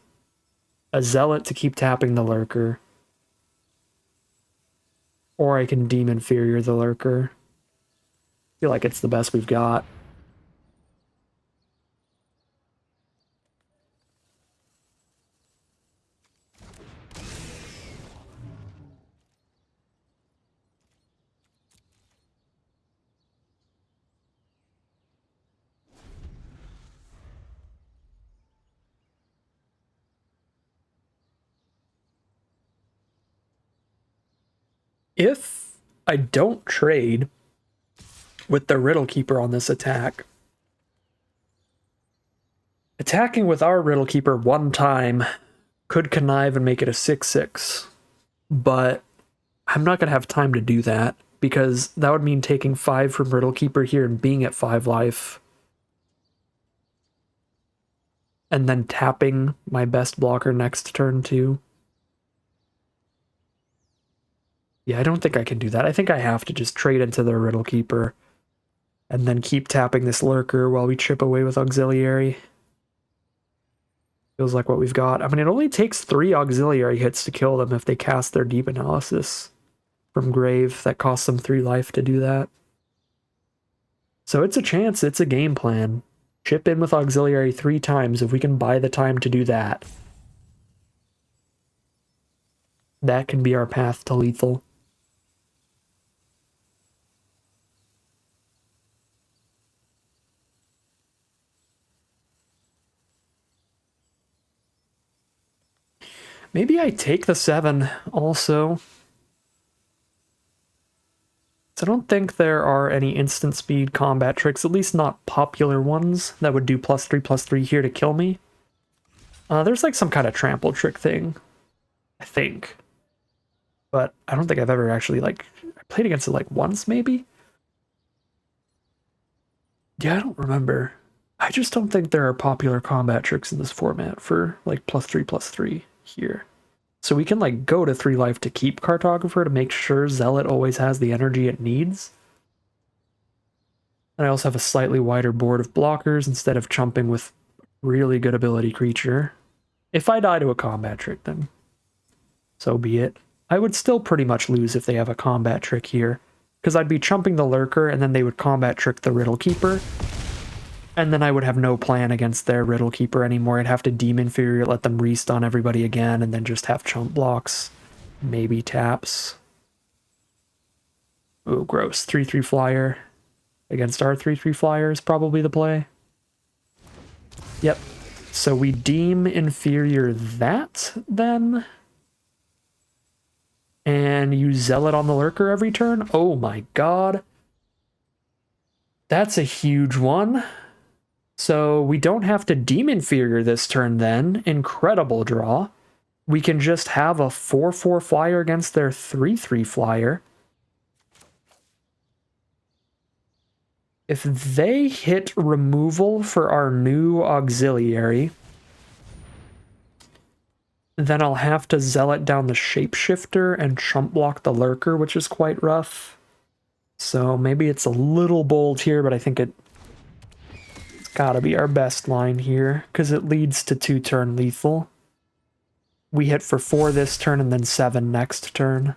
a Zealot to keep tapping the Lurker. Or I can Deem Inferior the Lurker. I feel like it's the best we've got. If I don't trade with the Riddle Keeper on this attack, attacking with our Riddle Keeper one time could connive and make it a 6/6, but I'm not going to have time to do that because that would mean taking 5 from Riddle Keeper here and being at 5 life, and then tapping my best blocker next turn too. Yeah, I don't think I can do that. I think I have to just trade into the Riddle Keeper and then keep tapping this Lurker while we chip away with Auxiliary. Feels like what we've got. I mean, it only takes 3 Auxiliary hits to kill them if they cast their Deep Analysis from Grave. That costs them 3 life to do that. So it's a chance. It's a game plan. Chip in with Auxiliary 3 times if we can buy the time to do that. That can be our path to lethal. Maybe I take the 7 also. So I don't think there are any instant speed combat tricks, at least not popular ones, that would do +3/+3 here to kill me. There's like some kind of trample trick thing, I think. But I don't think I've ever actually I played against it like once maybe? Yeah, I don't remember. I just don't think there are popular combat tricks in this format for like +3/+3 here. So we can like go to 3 life to keep Cartographer to make sure Zealot always has the energy it needs. And I also have a slightly wider board of blockers instead of chumping with really good ability creature. If I die to a combat trick, then so be it. I would still pretty much lose if they have a combat trick here, because I'd be chumping the Lurker and then they would combat trick the Riddle Keeper. And then I would have no plan against their Riddle Keeper anymore. I'd have to Deem Inferior, let them restun everybody again, and then just have chump blocks. Maybe taps. Oh, gross. 3/3 flyer. Against our 3/3 flyer is probably the play. Yep. So we Deem Inferior that, then. And use Zealot on the Lurker every turn? Oh my god. That's a huge one. So we don't have to Demon Fury this turn then. Incredible draw. We can just have a 4/4 flyer against their 3/3 flyer. If they hit removal for our new auxiliary, then I'll have to Zealot down the Shapeshifter and Chump block the Lurker, which is quite rough. So maybe it's a little bold here, but I think it's gotta be our best line here, because it leads to 2-turn lethal. We hit for 4 this turn and then 7 next turn.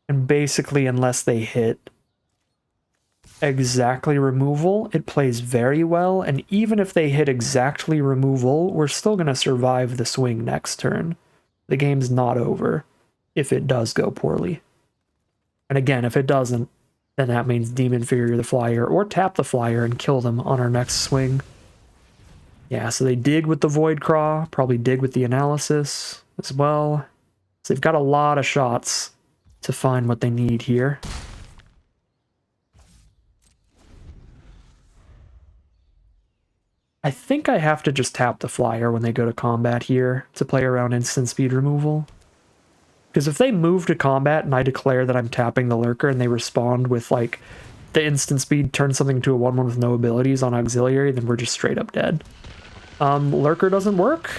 And basically, unless they hit exactly removal, it plays very well, and even if they hit exactly removal, we're still going to survive the swing next turn. The game's not over if it does go poorly. And again, if it doesn't, then that means Demon Fury the flyer, or tap the flyer and kill them on our next swing. Yeah, so they dig with the Void Craw, probably dig with the Analysis as well. So they've got a lot of shots to find what they need here. I think I have to just tap the flyer when they go to combat here to play around instant speed removal. Because if they move to combat and I declare that I'm tapping the Lurker and they respond with like the instant speed turns something to a 1/1 with no abilities on auxiliary, then we're just straight up dead. Lurker doesn't work.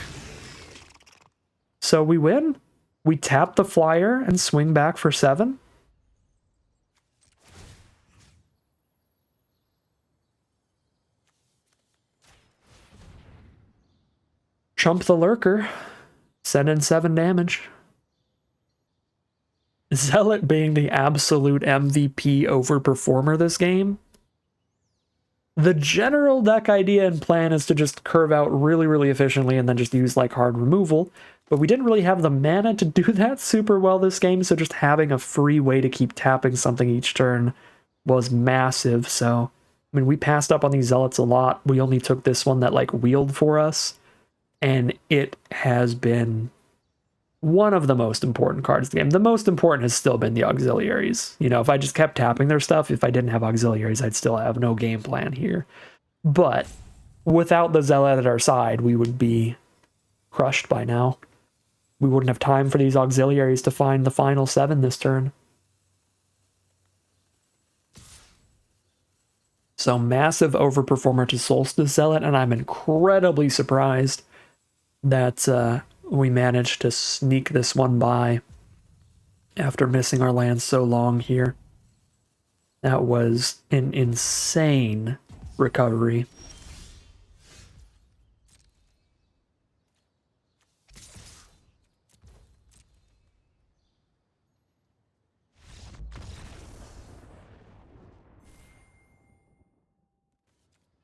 So we win. We tap the flyer and swing back for 7. Chump the Lurker. Send in 7 damage. Zealot being the absolute MVP overperformer this game. The general deck idea and plan is to just curve out really, really efficiently and then just use like hard removal. But we didn't really have the mana to do that super well this game, so just having a free way to keep tapping something each turn was massive. So, I mean, we passed up on these Zealots a lot. We only took this one that like wheeled for us. And it has been one of the most important cards of the game. The most important has still been the auxiliaries. You know, if I just kept tapping their stuff, if I didn't have auxiliaries, I'd still have no game plan here. But without the Zealot at our side, we would be crushed by now. We wouldn't have time for these auxiliaries to find the final 7 this turn. So massive overperformer to Solstice Zealot, and I'm incredibly surprised that we managed to sneak this one by after missing our land so long here. That was an insane recovery.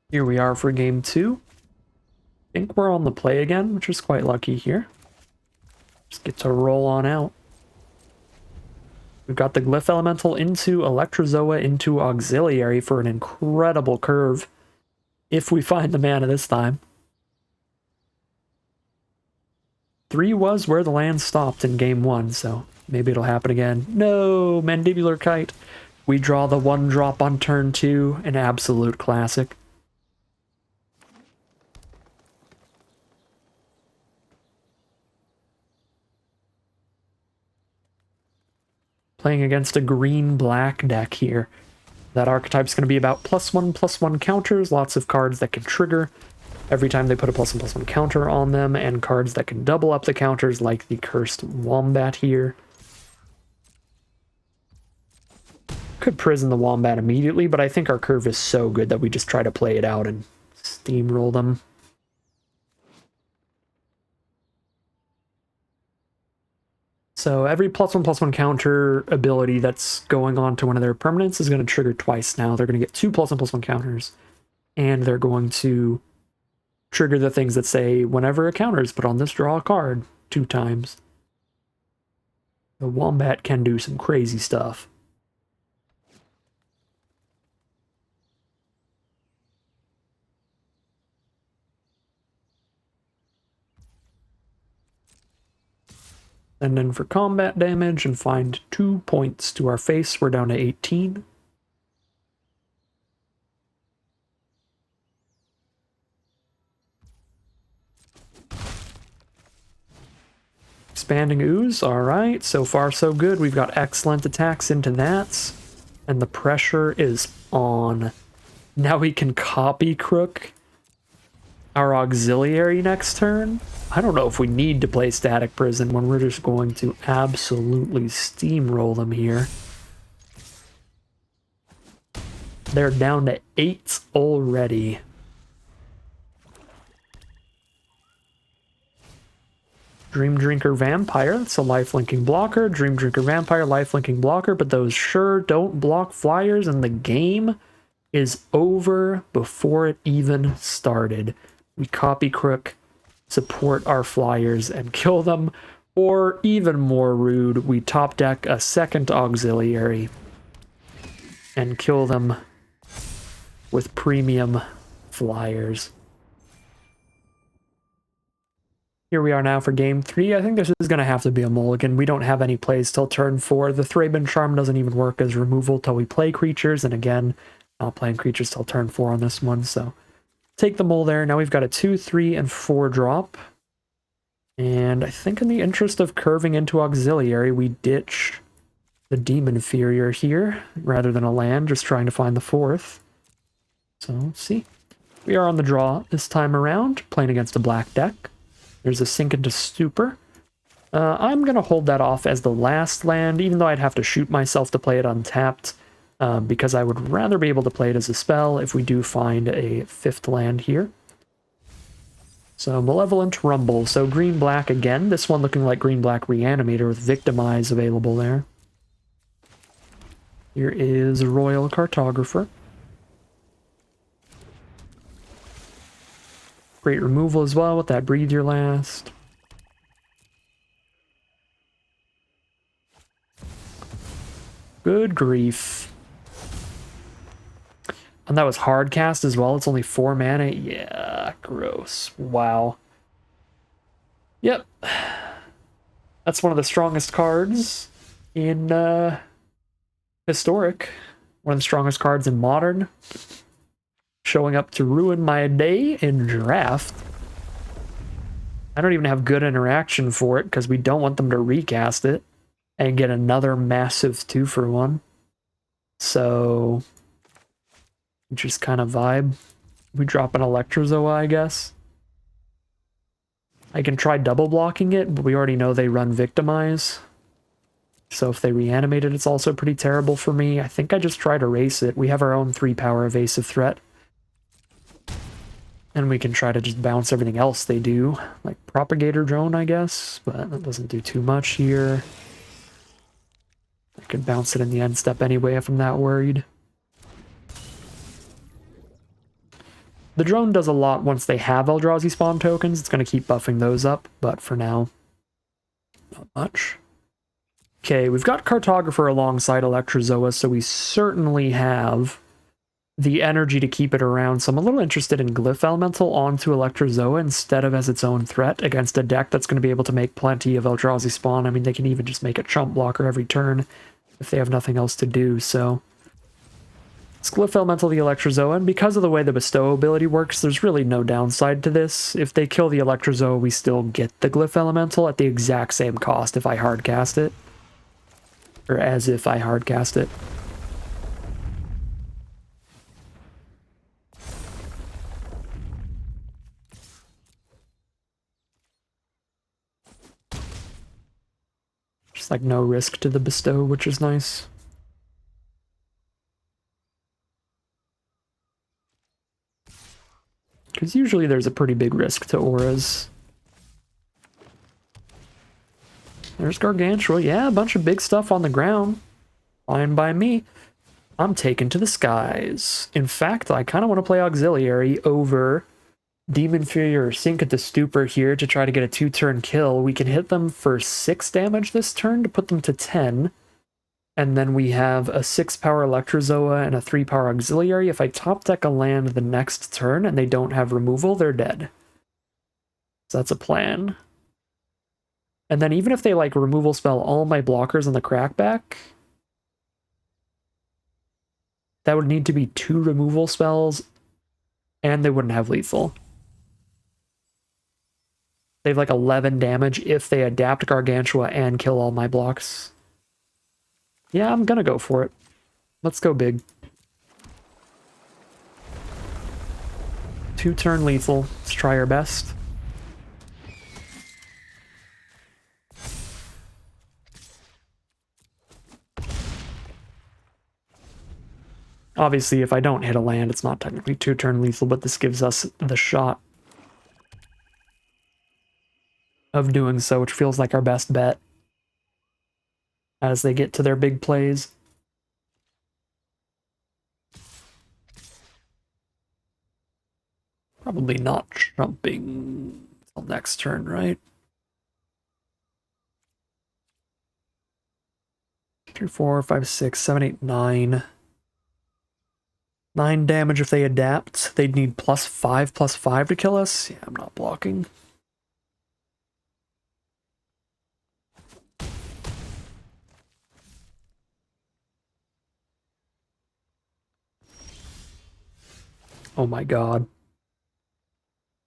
Here we are for game 2. I think we're on the play again, which is quite lucky here. Just get to roll on out. We've got the Glyph Elemental into Electrozoa into Auxiliary for an incredible curve. If we find the mana this time. 3 was where the land stopped in game 1, so maybe it'll happen again. No, Mandibular Kite. We draw the 1-drop on turn 2, an absolute classic. Playing against a green-black deck here. That archetype's going to be about +1/+1 counters, lots of cards that can trigger every time they put a +1/+1 counter on them, and cards that can double up the counters like the Cursed Wombat here. Could prison the Wombat immediately, but I think our curve is so good that we just try to play it out and steamroll them. So every +1/+1 counter ability that's going on to one of their permanents is going to trigger twice now. They're going to get 2 +1/+1 counters, and they're going to trigger the things that say whenever a counter is put on this, draw a card 2 times. The Wombat can do some crazy stuff. Send in for combat damage and find 2 points to our face. We're down to 18. expanding ooze. All right, so far so good. We've got excellent attacks into that, and the pressure is on. Now we can copy crook our auxiliary next turn. I don't know if we need to play Static Prison when we're just going to absolutely steamroll them here. They're down to 8 already. Dream Drinker Vampire, that's a life-linking blocker. Dream Drinker Vampire, life-linking blocker, but those sure don't block flyers, and the game is over before it even started. We copy crook, support our flyers, and kill them, or even more rude, we top deck a second auxiliary and kill them with premium flyers. Here we are now for game 3. I think this is going to have to be a mulligan. We don't have any plays till turn 4. The Thraben Charm doesn't even work as removal till we play creatures, and again, not playing creatures till turn 4 on this one, so take the mull there. Now we've got a 2, 3, and 4 drop. And I think in the interest of curving into auxiliary, we ditch the Demon Inferior here, rather than a land, just trying to find the 4th. So let's see. We are on the draw this time around, playing against a black deck. There's a Sink into Stupor. I'm going to hold that off as the last land, even though I'd have to shoot myself to play it untapped, because I would rather be able to play it as a spell if we do find a 5th land here. So Malevolent Rumble. So green-black again. This one looking like green-black Reanimator with Victimize available there. Here is Royal Cartographer. Great removal as well with that Breathe Your Last. Good grief. And that was hard cast as well. It's only 4 mana. Yeah, gross. Wow. Yep. That's one of the strongest cards in Historic. One of the strongest cards in Modern. Showing up to ruin my day in Draft. I don't even have good interaction for it because we don't want them to recast it and get another massive 2-for-1. So just kind of vibe. We drop an Electrozoa, I guess. I can try double blocking it, but we already know they run Victimize. So if they reanimate it, it's also pretty terrible for me. I think I just try to erase it. We have our own 3-power evasive threat. And we can try to just bounce everything else they do. Like Propagator Drone, I guess. But that doesn't do too much here. I could bounce it in the end step anyway if I'm that worried. The drone does a lot once they have Eldrazi spawn tokens. It's going to keep buffing those up. But for now, not much. Okay, we've got Cartographer alongside Electrozoa, so we certainly have the energy to keep it around, so I'm a little interested in Glyph Elemental onto Electrozoa instead of as its own threat against a deck that's going to be able to make plenty of Eldrazi spawn. I mean, they can even just make a chump blocker every turn if they have nothing else to do, so it's Glyph Elemental the Electrozoa, and because of the way the Bestow ability works, there's really no downside to this. If they kill the Electrozoa, we still get the Glyph Elemental at the exact same cost if I hardcast it. Or as if I hardcast it. Like no risk to the Bestow, which is nice. Because usually there's a pretty big risk to auras. There's Gargantua. Yeah, a bunch of big stuff on the ground. Fine by me. I'm taken to the skies. In fact, I kind of want to play Auxiliary over Demon Inferior or Sink at the Stupor here to try to get a 2-turn kill. We can hit them for 6 damage this turn to put them to 10. And then we have a 6-power Electrozoa and a 3-power Auxiliary. If I top deck a land the next turn and they don't have removal, they're dead. So that's a plan. And then even if they like removal spell all my blockers on the crackback, that would need to be 2 removal spells and they wouldn't have lethal. They have like 11 damage if they adapt Gargantua and kill all my blocks. Yeah, I'm gonna go for it. Let's go big. 2-turn lethal. Let's try our best. Obviously, if I don't hit a land, it's not technically 2-turn lethal, but this gives us the shot of doing so, which feels like our best bet as they get to their big plays. Probably not jumping until next turn, right? 3, 4, 5, 6, 7, 8, 9. 9 damage if they adapt. They'd need +5/+5 to kill us. Yeah, I'm not blocking. Oh my god.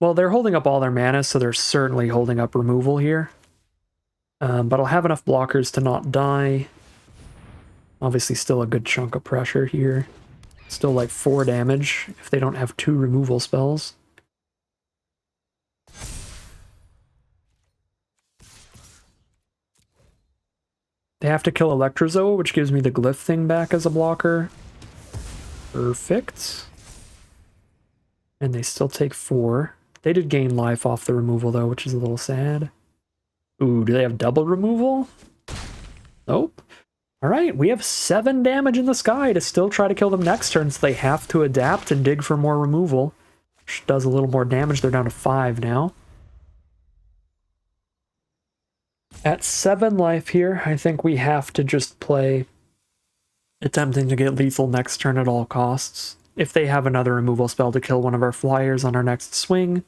Well, they're holding up all their mana, so they're certainly holding up removal here. But I'll have enough blockers to not die. Obviously still a good chunk of pressure here. Still like 4 damage if they don't have 2 removal spells. They have to kill Electrozoa, which gives me the glyph thing back as a blocker. Perfect. And they still take 4. They did gain life off the removal, though, which is a little sad. Ooh, do they have double removal? Nope. Alright, we have 7 damage in the sky to still try to kill them next turn, so they have to adapt and dig for more removal. Which does a little more damage. They're down to 5 now. At 7 life here, I think we have to just play attempting to get lethal next turn at all costs. If they have another removal spell to kill one of our flyers on our next swing,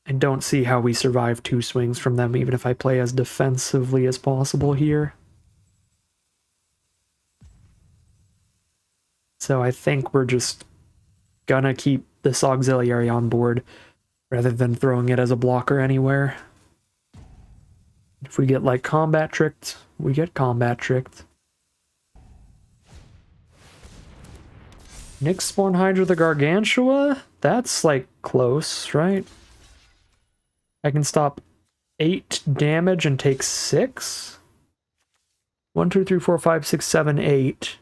I don't see how we survive 2 swings from them, even if I play as defensively as possible here. So I think we're just gonna keep this auxiliary on board rather than throwing it as a blocker anywhere. If we get like combat tricked, we get combat tricked. Nyx-Spawn Hydra the Gargantua? That's like close, right? I can stop 8 damage and take 6? 1, 2, 3, 4, 5, 6, 7, 8.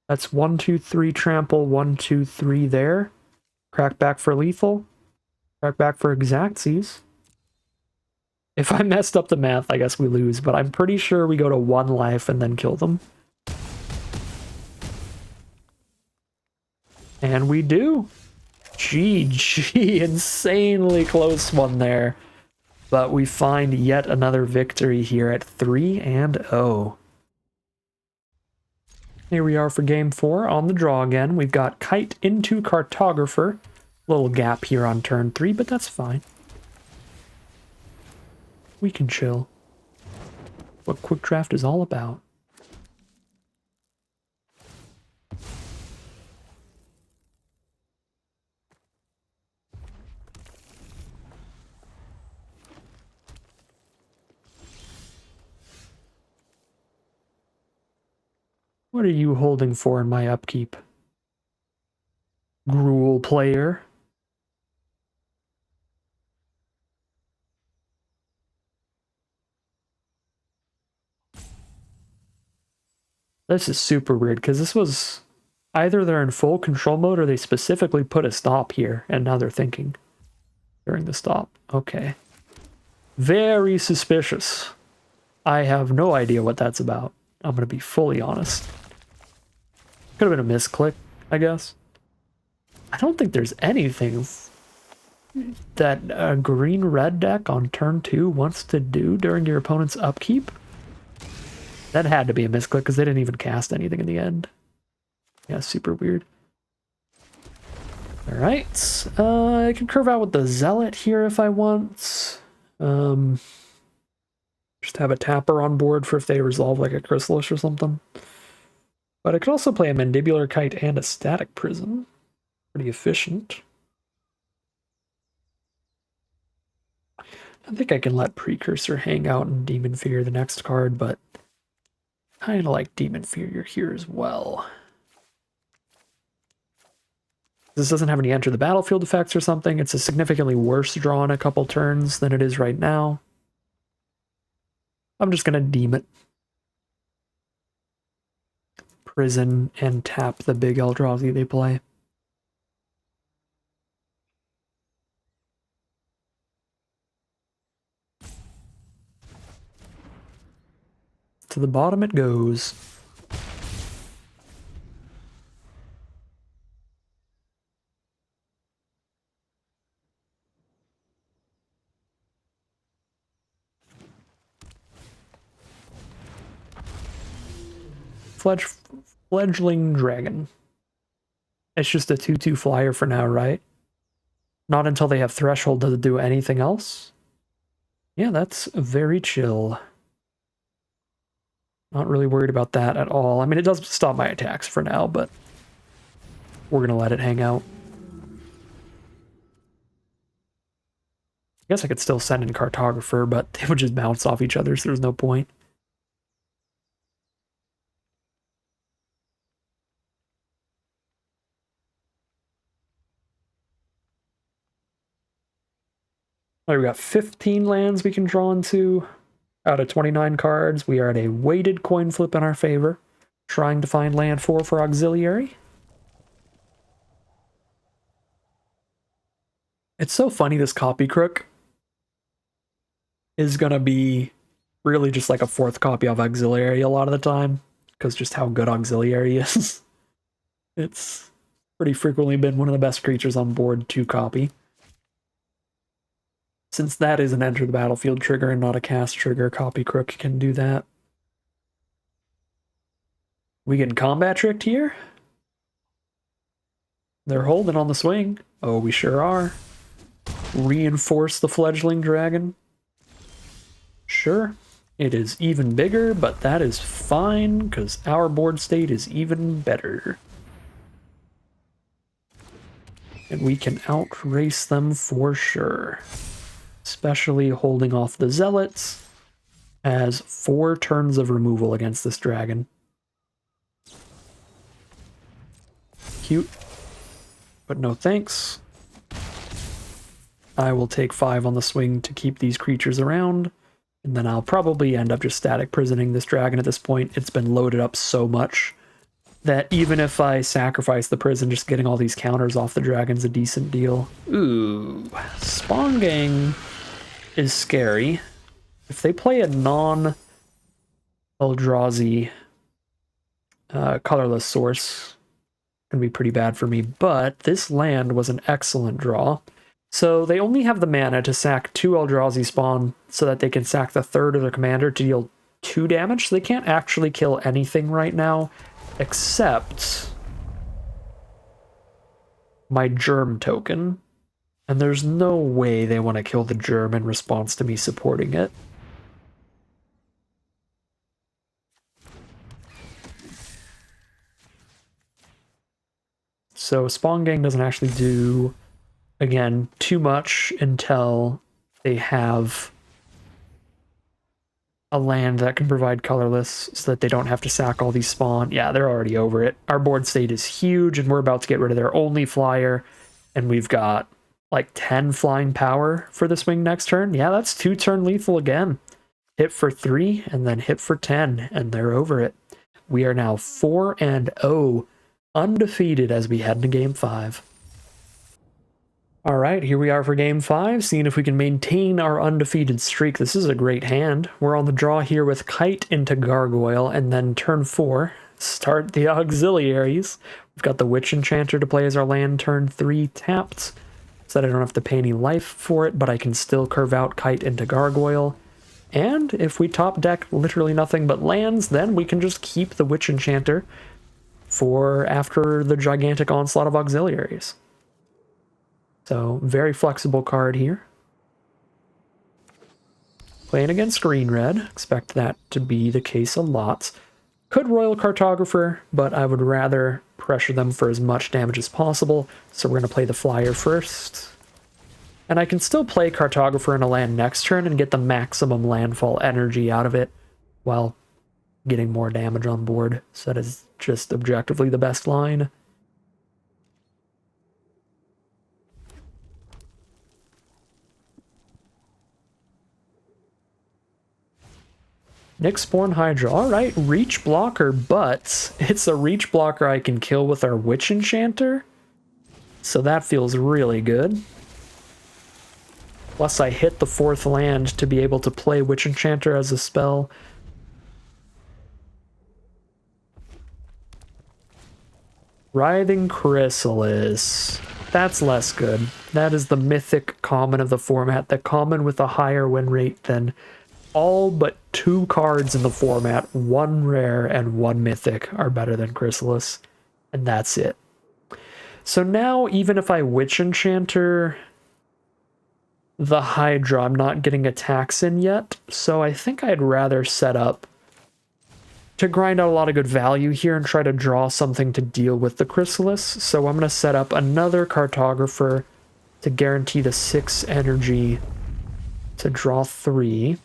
That's 1, 2, 3 trample, 1, 2, 3 there. Crack back for lethal. Crack back for Exactsies. If I messed up the math, I guess we lose, but I'm pretty sure we go to 1 life and then kill them. And we do. GG, insanely close one there. But we find yet another victory here at 3-0. Here we are for game 4 on the draw again. We've got Kite into Cartographer. Little gap here on turn 3, but that's fine. We can chill. What Quick Draft is all about. What are you holding for in my upkeep? Gruul player. This is super weird, because this was either they're in full control mode or they specifically put a stop here, and now they're thinking during the stop. Okay. Very suspicious. I have no idea what that's about. I'm going to be fully honest. Could have been a misclick, I guess. I don't think there's anything that a green-red deck on turn 2 wants to do during your opponent's upkeep. That had to be a misclick because they didn't even cast anything in the end. Yeah, super weird. Alright. I can curve out with the Zealot here if I want. Just have a tapper on board for if they resolve like a Chrysalis or something. But I could also play a Mandibular Kite and a Static Prison. Pretty efficient. I think I can let Precursor hang out and Demon Fear the next card, but kind of like Demon Fear here as well. This doesn't have any enter the battlefield effects or something. It's a significantly worse draw in a couple turns than it is right now. I'm just going to deem it. Prison and tap the big Eldrazi they play. To the bottom it goes. Fledgling Dragon. It's just a 2/2 flyer for now, right? Not until they have Threshold does it do anything else? Yeah, that's very chill. Not really worried about that at all. I mean, it does stop my attacks for now, but we're going to let it hang out. I guess I could still send in Cartographer, but they would just bounce off each other, so there's no point. All right, we got 15 lands we can draw into. Out of 29 cards, we are at a weighted coin flip in our favor, trying to find land 4 for Auxiliary. It's so funny this copy crook is going to be really just like a 4th copy of Auxiliary a lot of the time, because just how good Auxiliary is. It's pretty frequently been one of the best creatures on board to copy. Since that is an enter the battlefield trigger and not a cast trigger, Copy Crook can do that. We getting combat tricked here? They're holding on the swing. Oh, we sure are. Reinforce the Fledgling Dragon. Sure. It is even bigger, but that is fine, because our board state is even better. And we can outrace them for sure. Especially holding off the Zealots, as 4 turns of removal against this dragon. Cute, but no thanks. I will take 5 on the swing to keep these creatures around, and then I'll probably end up just static prisoning this dragon at this point. It's been loaded up so much that even if I sacrifice the prison, just getting all these counters off the dragon's a decent deal. Ooh, Spawn Gang is scary. If they play a non-Eldrazi colorless source, it's gonna be pretty bad for me, but this land was an excellent draw. So they only have the mana to sack 2 Eldrazi spawn so that they can sack the 3rd of their commander to deal 2 damage. So they can't actually kill anything right now except my Germ token. And there's no way they want to kill the Germ in response to me supporting it. So Spawn Gang doesn't actually do, again, too much until they have a land that can provide colorless so that they don't have to sack all these spawn. Yeah, they're already over it. Our board state is huge, and we're about to get rid of their only flyer, and we've got like 10 flying power for the swing next turn. Yeah, that's 2-turn lethal again. Hit for 3, and then hit for 10, and they're over it. We are now 4-0, undefeated as we head into Game 5. All right, here we are for Game 5, seeing if we can maintain our undefeated streak. This is a great hand. We're on the draw here with Kite into Gargoyle, and then turn 4, start the Auxiliaries. We've got the Witch Enchanter to play as our land, turn 3 tapped, so that I don't have to pay any life for it, but I can still curve out Kite into Gargoyle. And if we top deck literally nothing but lands, then we can just keep the Witch Enchanter for after the gigantic onslaught of Auxiliaries. So, very flexible card here. Playing against green red, expect that to be the case a lot. Could Royal Cartographer, but I would rather pressure them for as much damage as possible. So we're going to play the flyer first. And I can still play Cartographer in a land next turn and get the maximum landfall energy out of it while getting more damage on board. So that is just objectively the best line. Nyxborn Hydra. Alright, reach blocker, but it's a reach blocker I can kill with our Witch Enchanter. So that feels really good. Plus I hit the 4th land to be able to play Witch Enchanter as a spell. Writhing Chrysalis. That's less good. That is the mythic common of the format. The common with a higher win rate than all but 2 cards in the format, 1 rare and 1 mythic, are better than Chrysalis. And that's it. So now, even if I Witch Enchanter the Hydra, I'm not getting attacks in yet. So I think I'd rather set up to grind out a lot of good value here and try to draw something to deal with the Chrysalis. So I'm going to set up another Cartographer to guarantee the 6 energy to draw 3.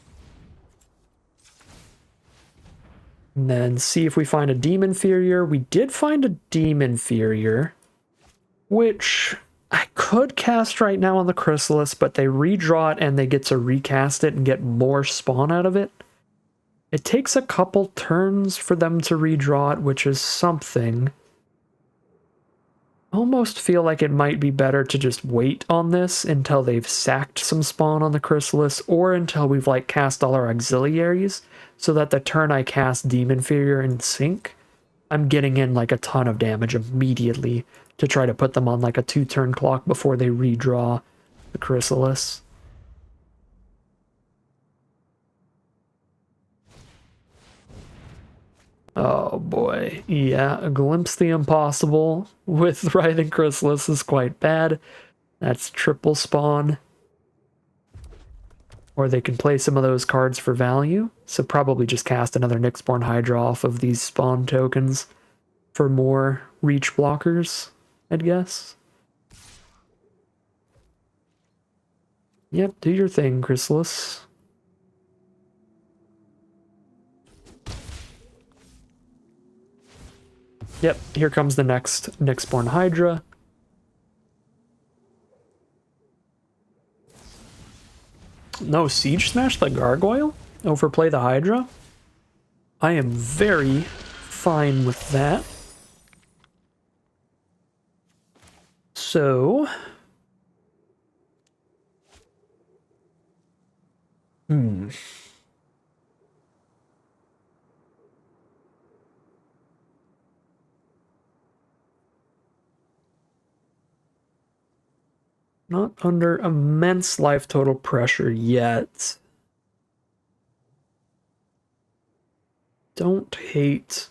And then see if we find a Demon Inferior. We did find a Demon Inferior, which I could cast right now on the Chrysalis, but they redraw it and they get to recast it and get more spawn out of it. It takes a couple turns for them to redraw it, which is something. I almost feel like it might be better to just wait on this until they've sacked some spawn on the Chrysalis, or until we've like cast all our auxiliaries, so that the turn I cast Demon Inferior and Sync, I'm getting in like a ton of damage immediately to try to put them on like a 2-turn clock before they redraw the Chrysalis. Oh boy, yeah, a Glimpse the Impossible with Writhing Chrysalis is quite bad. That's triple spawn. Or they can play some of those cards for value, so probably just cast another Nyxborn Hydra off of these spawn tokens for more reach blockers, I'd guess. Yep, do your thing, Chrysalis. Yep, here comes the next Nyxborn Hydra. No, Siege Smash the Gargoyle? Overplay the Hydra? I am very fine with that. So... Not under immense life total pressure yet. Don't hate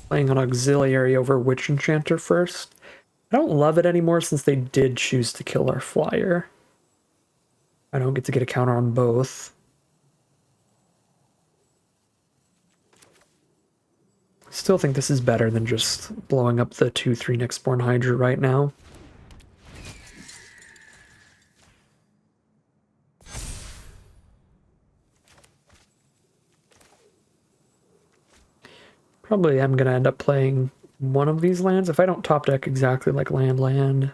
playing an auxiliary over Witch Enchanter first. I don't love it anymore since they did choose to kill our flyer. I don't get to get a counter on both. Still think this is better than just blowing up the 2/3 Nyxborn Hydra right now. Probably am going to end up playing one of these lands if I don't top deck exactly like land.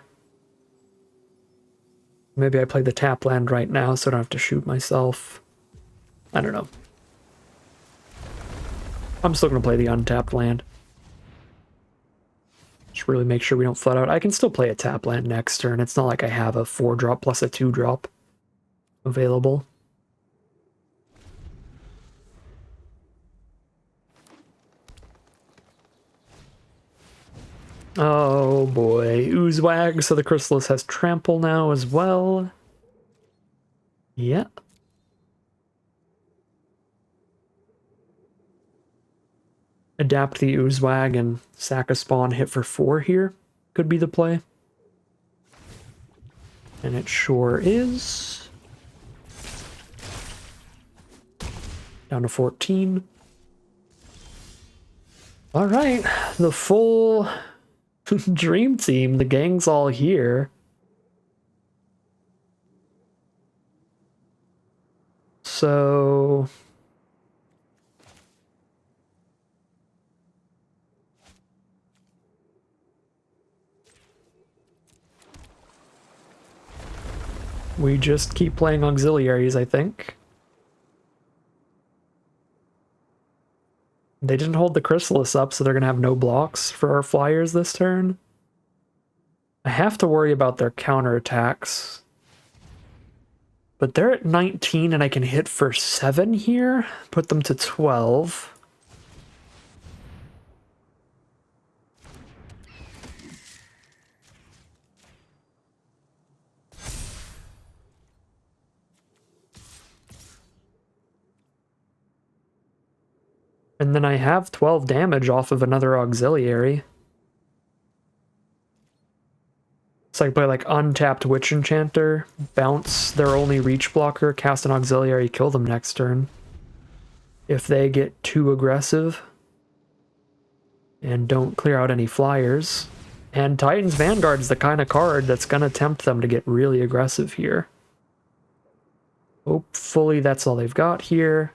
Maybe I play the tap land right now so I don't have to shoot myself. I don't know. I'm still going to play the untapped land. Just really make sure we don't flood out. I can still play a tap land next turn. It's not like I have a 4-drop plus a 2-drop available. Oh boy, Oozewag, so the Chrysalis has Trample now as well. Yeah. Adapt the Oozewag and sack a spawn, hit for 4 here. Could be the play. And it sure is. Down to 14. Alright, the full dream team, the gang's all here. So we just keep playing auxiliaries, I think. They didn't hold the Chrysalis up, so they're going to have no blocks for our flyers this turn. I have to worry about their counterattacks. But they're at 19 and I can hit for 7 here. Put them to 12. And then I have 12 damage off of another auxiliary. So I play like untapped Witch Enchanter, bounce their only reach blocker, cast an auxiliary, kill them next turn. If they get too aggressive and don't clear out any flyers. And Titan's Vanguard's the kind of card that's going to tempt them to get really aggressive here. Hopefully that's all they've got here.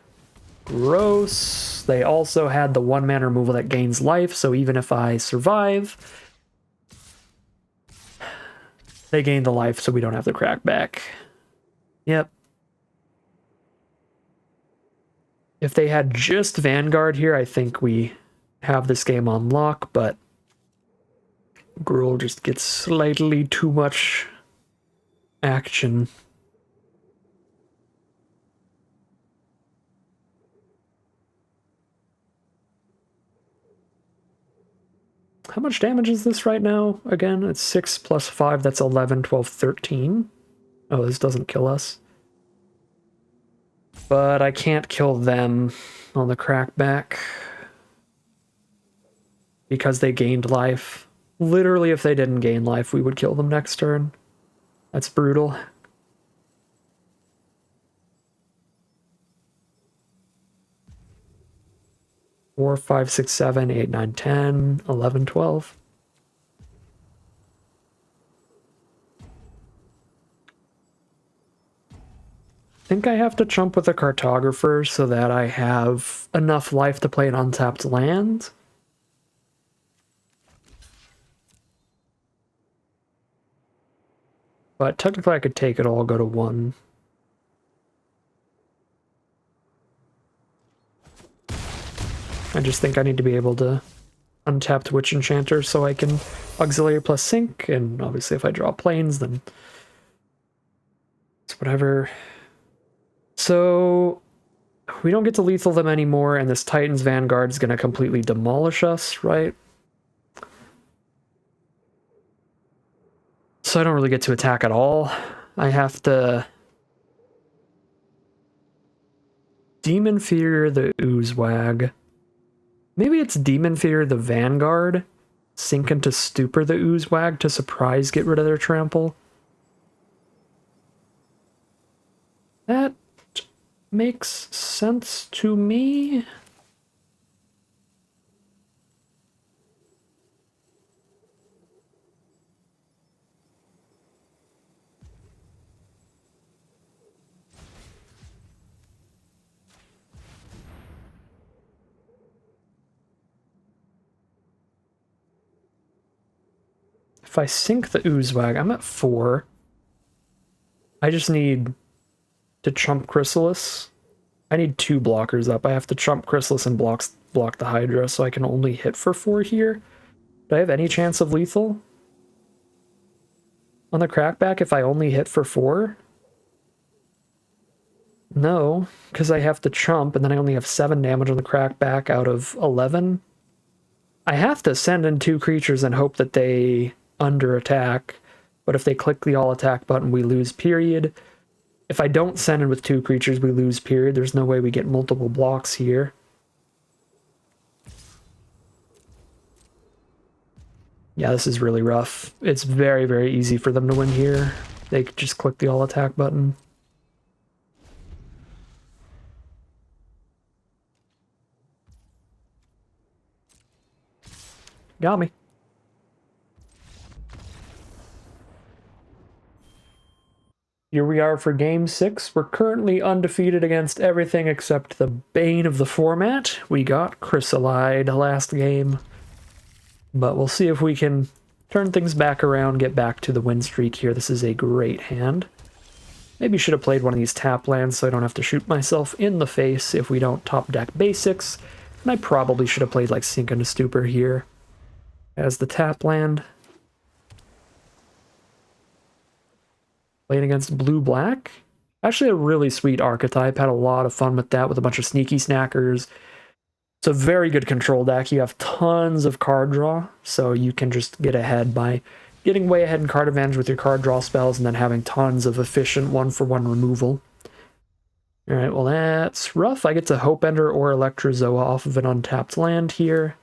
Gross. They also had the 1-mana removal that gains life, so even if I survive, they gain the life, so we don't have the crack back. Yep. If they had just Vanguard here, I think we have this game on lock, but Gruul just gets slightly too much action. How much damage is this right now? Again, it's 6 plus 5, that's 11, 12, 13. Oh, this doesn't kill us. But I can't kill them on the crackback because they gained life. Literally, if they didn't gain life, we would kill them next turn. That's brutal. Four, 5, 6, 7, 8, 9, 10, 11, 12. I think I have to chump with a Cartographer so that I have enough life to play an untapped land. But technically I could take it all, go to 1. I just think I need to be able to untap Witch Enchanter so I can auxiliary plus sync, and obviously if I draw planes, then it's whatever. So we don't get to lethal them anymore, and this Titan's Vanguard is going to completely demolish us, right? So I don't really get to attack at all. I have to Demon Fear the Oozewag. Maybe it's Demon Fear the Vanguard. Sink into Stupor the Oozewag to surprise get rid of their trample. That makes sense to me. If I sink the Oozewag, I'm at 4. I just need to chump Chrysalis. I need 2 blockers up. I have to chump Chrysalis and block the Hydra, so I can only hit for 4 here. Do I have any chance of lethal? On the crackback, if I only hit for 4? No, because I have to chump, and then I only have 7 damage on the crackback out of 11. I have to send in 2 creatures and hope that they under attack, but if they click the all attack button, we lose period. If I don't send in with 2 creatures, we lose period. There's no way we get multiple blocks here. Yeah, this is really rough. It's very, very easy for them to win here. They could just click the all attack button. Got me. Here we are for game 6. We're currently undefeated against everything except the bane of the format. We got Chrysalide last game. But we'll see if we can turn things back around, get back to the win streak here. This is a great hand. Maybe should have played one of these tap lands so I don't have to shoot myself in the face if we don't top deck basics. And I probably should have played like Sink into Stupor here as the tap land. Playing against blue-black. Actually a really sweet archetype. Had a lot of fun with that with a bunch of sneaky snackers. It's a very good control deck. You have tons of card draw, so you can just get ahead by getting way ahead in card advantage with your card draw spells and then having tons of efficient one-for-one removal. Alright, well that's rough. I get to Hope Ender or Electrozoa off of an untapped land here.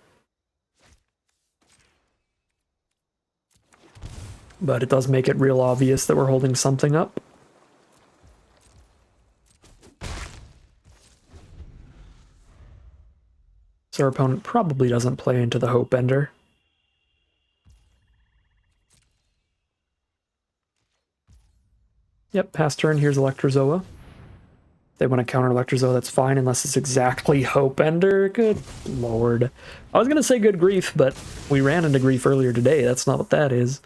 But it does make it real obvious that we're holding something up. So our opponent probably doesn't play into the Hope Ender. Yep, pass turn, here's Electrozoa. If they want to counter Electrozoa, that's fine, unless it's exactly Hope Ender. Good lord. I was going to say good grief, but we ran into grief earlier today. That's not what that is.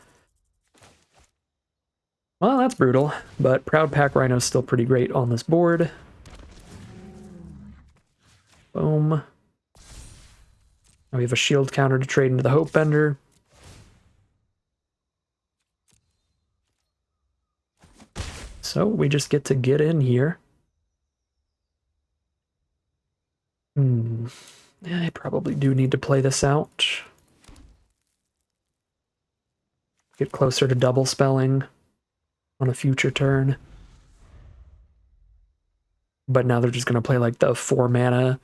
Well, that's brutal, but Proud Pack Rhino's still pretty great on this board. Boom. Now we have a shield counter to trade into the Hope Bender. So we just get to get in here. I probably do need to play this out. Get closer to double spelling on a future turn. But now they're just going to play like the 4-mana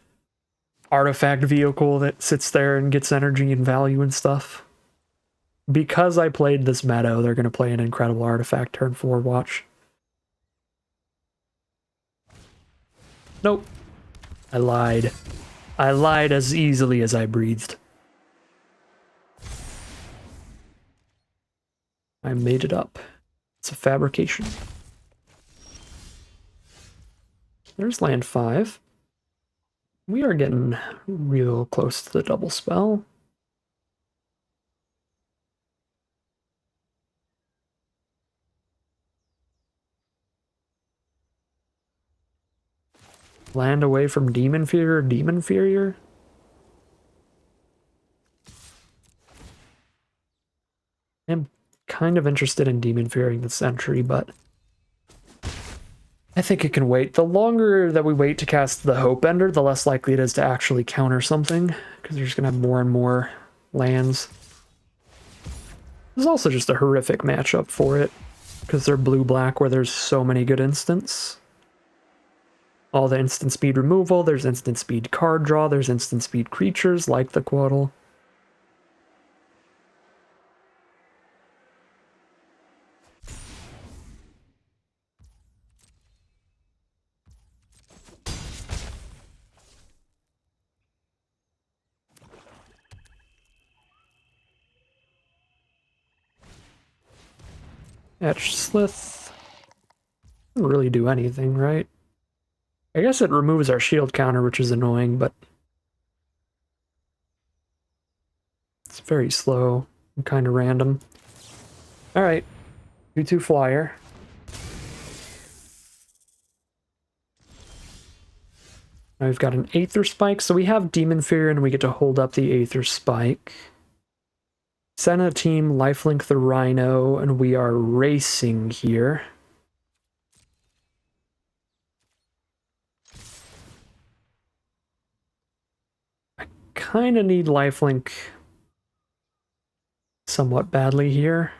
artifact vehicle that sits there and gets energy and value and stuff. Because I played this meadow, they're going to play an incredible artifact turn 4 watch. Nope. I lied. I lied as easily as I breathed. I made it up. It's a fabrication. There's land 5. We are getting real close to the double spell. Land away from Demon Fear or Demon Inferior? I'm kind of interested in Demon Fearing this entry, but I think it can wait. The longer that we wait to cast the Hope Ender, the less likely it is to actually counter something, because you're just going to have more and more lands. There's also just a horrific matchup for it, because they're blue-black where there's so many good instants. All the instant speed removal, there's instant speed card draw, there's instant speed creatures like the Quaddle. Etch Slith doesn't really do anything, right? I guess it removes our shield counter, which is annoying, but it's very slow and kind of random. Alright, 2/2 flyer. Now we've got an Aether Spike, so we have Demon Fear and we get to hold up the Aether Spike. Send a team, lifelink the Rhino, and we are racing here. I kind of need lifelink somewhat badly here.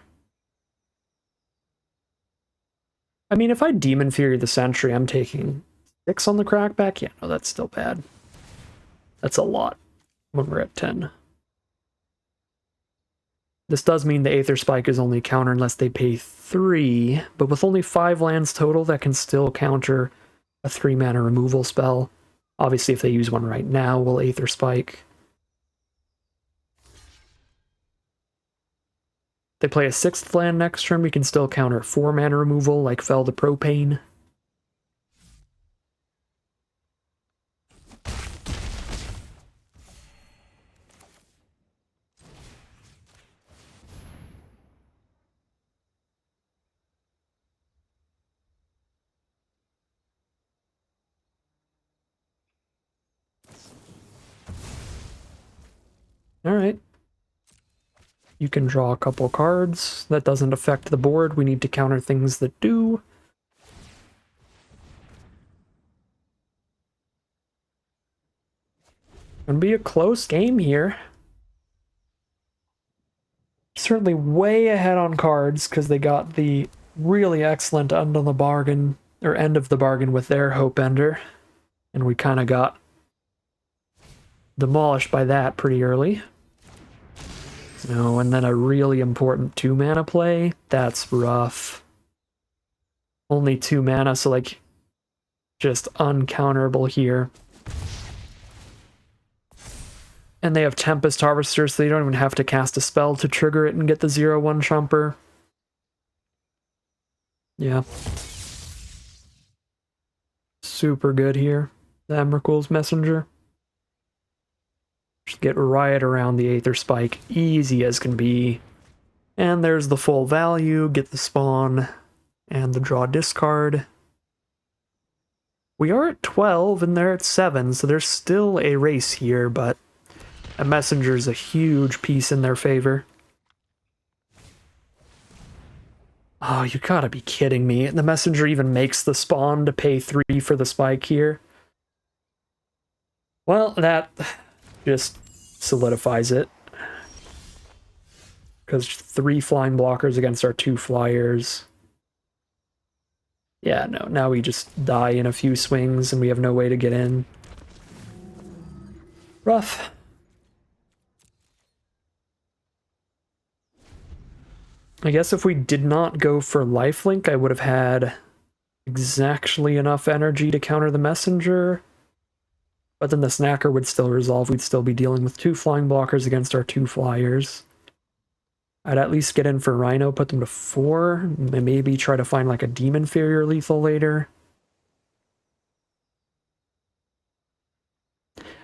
I mean, if I Demon Fury the Sentry, I'm taking 6 on the crackback. Yeah, no, that's still bad. That's a lot when we're at 10. This does mean the Aether Spike is only counter unless they pay 3, but with only 5 lands total, that can still counter a 3-mana removal spell. Obviously, if they use one right now, we'll Aether Spike. They play a 6th land next turn, we can still counter 4-mana removal like Fell the Propane. Alright. You can draw a couple cards. That doesn't affect the board. We need to counter things that do. Gonna be a close game here. Certainly way ahead on cards because they got the really excellent end of the bargain, or end of the bargain with their Hope Ender. And we kind of got demolished by that pretty early. No, and then a really important 2-mana play. That's rough. Only 2 mana, so like just uncounterable here. And they have Tempest Harvester, so they don't even have to cast a spell to trigger it and get the 0/1 chumper. Yeah. Super good here. The Emrakul's Messenger. Just get right around the Aether Spike, easy as can be. And there's the full value, get the spawn, and the draw discard. We are at 12 and they're at 7, so there's still a race here, but a Messenger's a huge piece in their favor. Oh, you gotta be kidding me. The Messenger even makes the spawn to pay 3 for the spike here. Well, that just solidifies it. Because 3 flying blockers against our 2 flyers. Yeah, no, now we just die in a few swings and we have no way to get in. Rough. I guess if we did not go for lifelink, I would have had exactly enough energy to counter the Messenger. But then the Snacker would still resolve. We'd still be dealing with 2 flying blockers against our 2 flyers. I'd at least get in for Rhino, put them to 4, and maybe try to find like a Demon Farrier lethal later.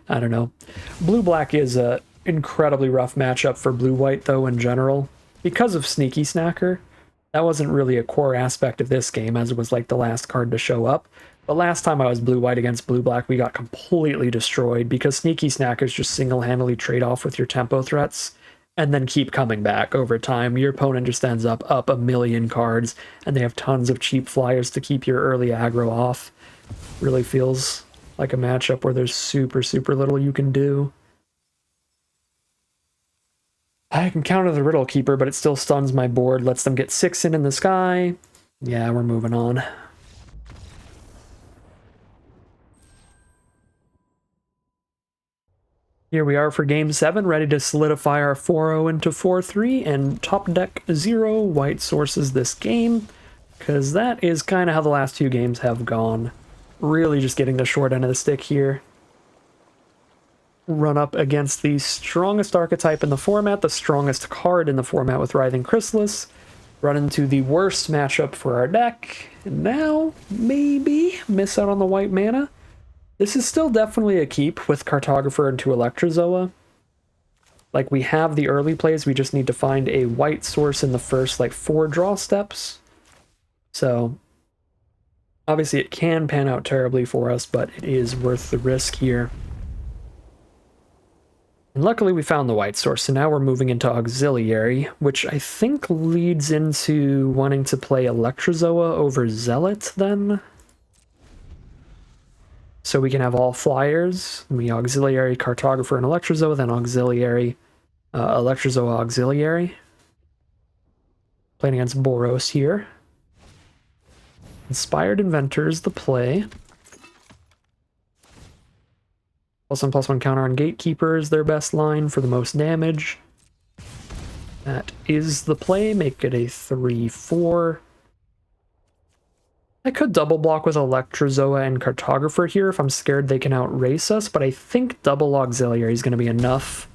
I don't know. Blue-black is a incredibly rough matchup for blue-white, though, in general. Because of Sneaky Snacker, that wasn't really a core aspect of this game, as it was like the last card to show up. But last time I was blue-white against blue-black, we got completely destroyed because Sneaky Snackers just single-handedly trade off with your tempo threats and then keep coming back over time. Your opponent just ends up a million cards, and they have tons of cheap flyers to keep your early aggro off. Really feels like a matchup where there's super, super little you can do. I can counter the Riddle Keeper, but it still stuns my board, lets them get 6 in the sky. Yeah, we're moving on. Here we are for Game 7, ready to solidify our 4-0 into 4-3, and top deck 0, white sources this game, because that is kind of how the last 2 games have gone. Really just getting the short end of the stick here. Run up against the strongest archetype in the format, the strongest card in the format with Writhing Chrysalis. Run into the worst matchup for our deck, and now, maybe, miss out on the white mana. This is still definitely a keep with Cartographer into Electrozoa. Like, we have the early plays, we just need to find a white source in the first, like, 4 draw steps. So, obviously it can pan out terribly for us, but it is worth the risk here. And luckily we found the white source, so now we're moving into Auxiliary, which I think leads into wanting to play Electrozoa over Zealot, then? So we can have all flyers, we Auxiliary, Cartographer, and Electrozoa, then Auxiliary, Electrozoa, Auxiliary. Playing against Boros here. Inspired Inventor is the play. +1/+1 counter on Gatekeeper is their best line for the most damage. That is the play, make it a 3/4. I could double block with Electrozoa and Cartographer here if I'm scared they can outrace us, but I think double Auxiliary is going to be enough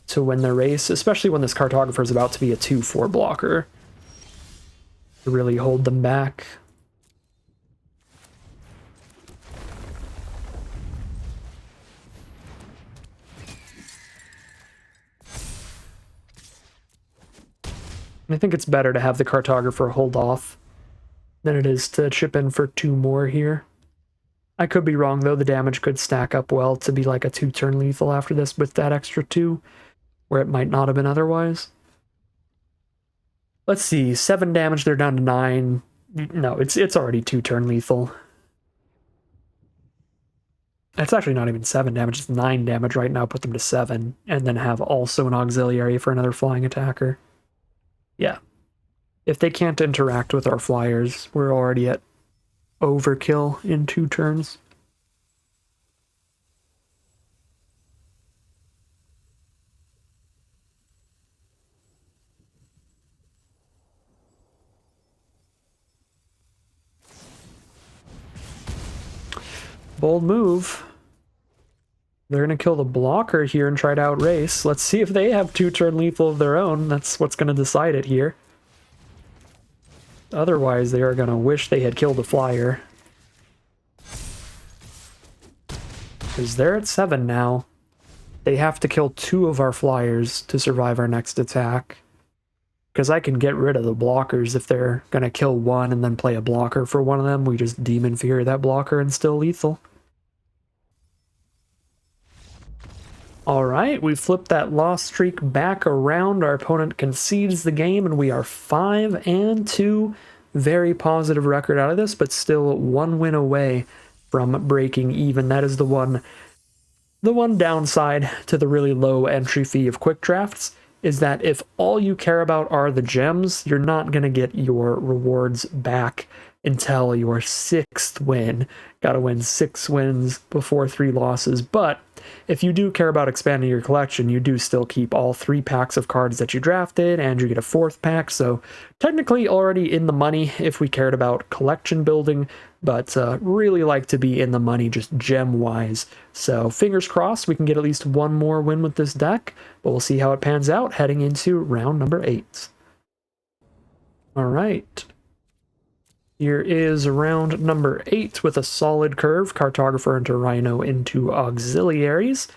to win the race, especially when this Cartographer is about to be a 2-4 blocker. To really hold them back. I think it's better to have the Cartographer hold off than it is to chip in for 2 more here. I could be wrong, though. The damage could stack up well to be like a 2-turn lethal after this with that extra 2, where it might not have been otherwise. Let's see, 7 damage, they're down to 9. No, it's already 2-turn lethal. It's actually not even 7 damage, it's 9 damage right now, put them to 7, and then have also an auxiliary for another flying attacker. Yeah. If they can't interact with our flyers, we're already at overkill in 2 turns. Bold move. They're going to kill the blocker here and try to outrace. Let's see if they have 2-turn lethal of their own. That's what's going to decide it here. Otherwise, they are going to wish they had killed the flyer. Because they're at 7 now. They have to kill 2 of our flyers to survive our next attack. Because I can get rid of the blockers if they're going to kill 1 and then play a blocker for one of them. We just Demon Fury that blocker and still lethal. Alright, we flipped that loss streak back around. Our opponent concedes the game, and we are 5-2. Very positive record out of this, but still 1 win away from breaking even. That is the one downside to the really low entry fee of quick drafts, is that if all you care about are the gems, you're not going to get your rewards back until your 6th win. Gotta win 6 wins before 3 losses, but if you do care about expanding your collection, you do still keep all 3 packs of cards that you drafted, and you get a 4th pack, so technically already in the money if we cared about collection building, but really like to be in the money just gem-wise. So fingers crossed we can get at least 1 more win with this deck, but we'll see how it pans out heading into round number 8. Alright. Here is round number 8 with a solid curve, Cartographer into Rhino into auxiliaries.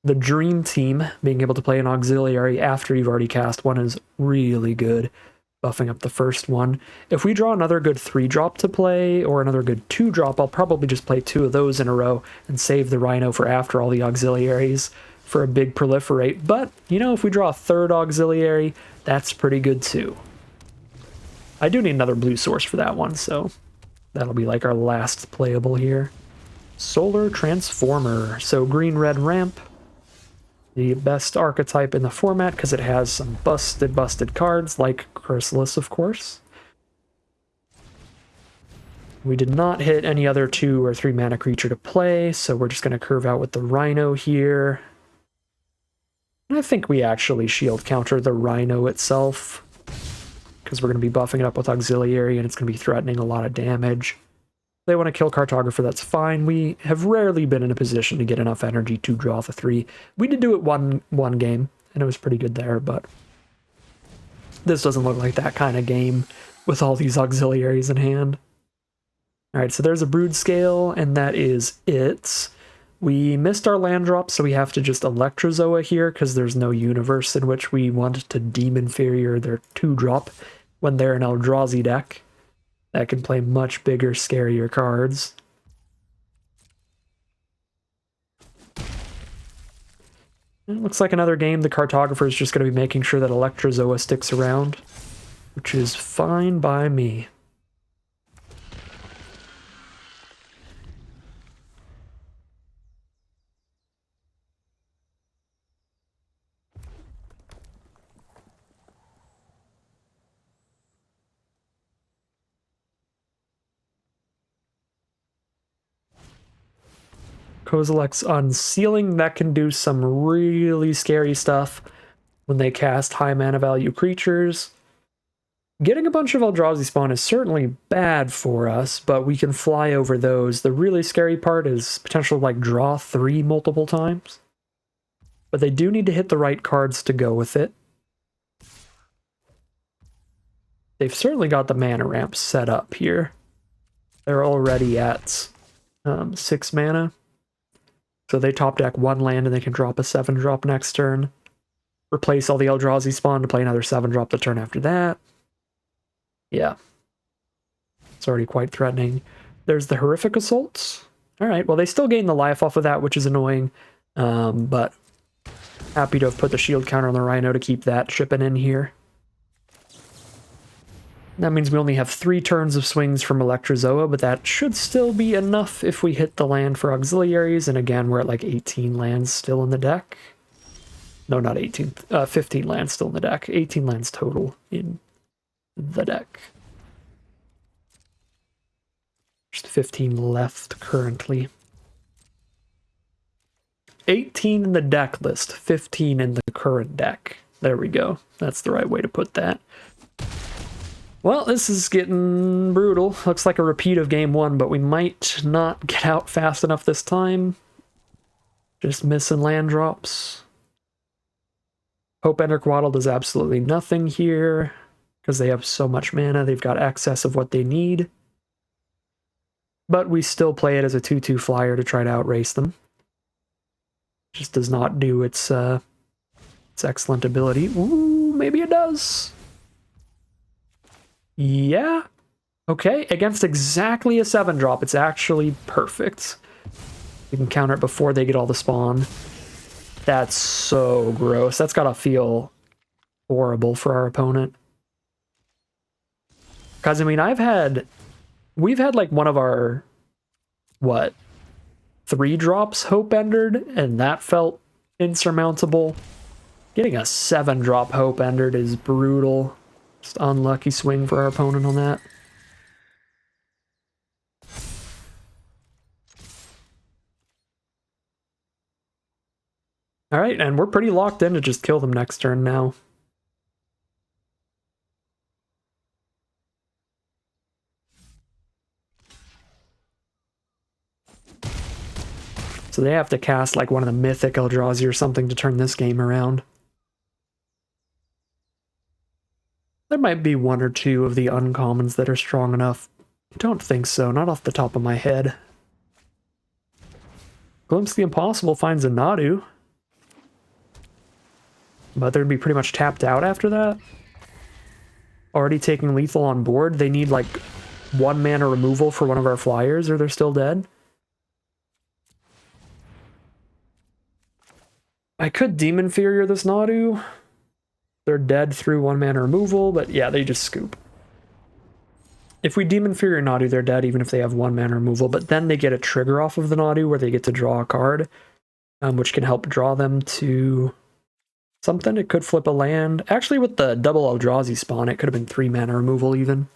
The dream team, being able to play an auxiliary after you've already cast one, is really good, buffing up the first one. If we draw another good 3-drop to play, or another good 2-drop, I'll probably just play 2 of those in a row and save the Rhino for after all the auxiliaries for a big proliferate. But, you know, if we draw a 3rd auxiliary, that's pretty good too. I do need another blue source for that one, so that'll be like our last playable here. Solar Transformer. So green-red ramp. The best archetype in the format because it has some busted cards, like Chrysalis, of course. We did not hit any other 2 or 3 mana creature to play, so we're just going to curve out with the Rhino here. And I think we actually shield counter the Rhino itself, because we're going to be buffing it up with auxiliary and it's going to be threatening a lot of damage. If they want to kill Cartographer, that's fine. We have rarely been in a position to get enough energy to draw the 3. We did do it one game, and it was pretty good there, but this doesn't look like that kind of game with all these auxiliaries in hand. Alright, so there's a Brood Scale, and that is it. We missed our land drop, so we have to just Electrozoa here, because there's no universe in which we want to Demon Fury their 2-drop when they're an Eldrazi deck that can play much bigger, scarier cards. It looks like another game the Cartographer is just going to be making sure that Electrozoa sticks around, which is fine by me. Kozilek's Unsealing, that can do some really scary stuff when they cast high mana value creatures. Getting a bunch of Eldrazi spawn is certainly bad for us, but we can fly over those. The really scary part is potential like draw 3 multiple times. but they do need to hit the right cards to go with it. They've certainly got the mana ramp set up here. They're already at 6 mana. So they top deck 1 land and they can drop a 7-drop next turn. Replace all the Eldrazi spawn to play another 7-drop the turn after that. Yeah. It's already quite threatening. There's the Horrific Assaults. Alright, well they still gain the life off of that, which is annoying. But happy to have put the shield counter on the Rhino to keep that shipping in here. That means we only have 3 turns of swings from Electrozoa, but that should still be enough if we hit the land for auxiliaries, and again, we're at like 18 lands still in the deck. No, not 18, 15 lands still in the deck. 18 lands total in the deck. Just 15 left currently. 18 in the deck list, 15 in the current deck. There we go. That's the right way to put that. Well, this is getting brutal. Looks like a repeat of game 1, but we might not get out fast enough this time. Just missing land drops. Hope Ender Quaddle does absolutely nothing here because they have so much mana. They've got excess of what they need. But we still play it as a 2/2 flyer to try to outrace them. Just does not do its excellent ability. Ooh, maybe it does. Yeah. Okay, against exactly a 7-drop, it's actually perfect. We can counter it before they get all the spawn. That's so gross. That's gotta feel horrible for our opponent. Because, I mean, we've had like one of our, what, 3 drops hope endered, and that felt insurmountable. Getting a 7-drop hope endered is brutal. Just unlucky swing for our opponent on that. Alright, and we're pretty locked in to just kill them next turn now. So they have to cast like one of the mythic Eldrazi or something to turn this game around. There might be 1 or 2 of the uncommons that are strong enough. I don't think so, not off the top of my head. Glimpse the Impossible finds a Nadu. But they'd be pretty much tapped out after that. Already taking lethal on board. They need like 1 mana removal for one of our flyers or they're still dead. I could Demon Inferior this Nadu. They're dead through 1 mana removal, but yeah, they just scoop. If we Demon Inferior Nadu, they're dead even if they have 1 mana removal, but then they get a trigger off of the Nadu where they get to draw a card, which can help draw them to something. It could flip a land. Actually, with the double Eldrazi spawn, it could have been 3 mana removal even.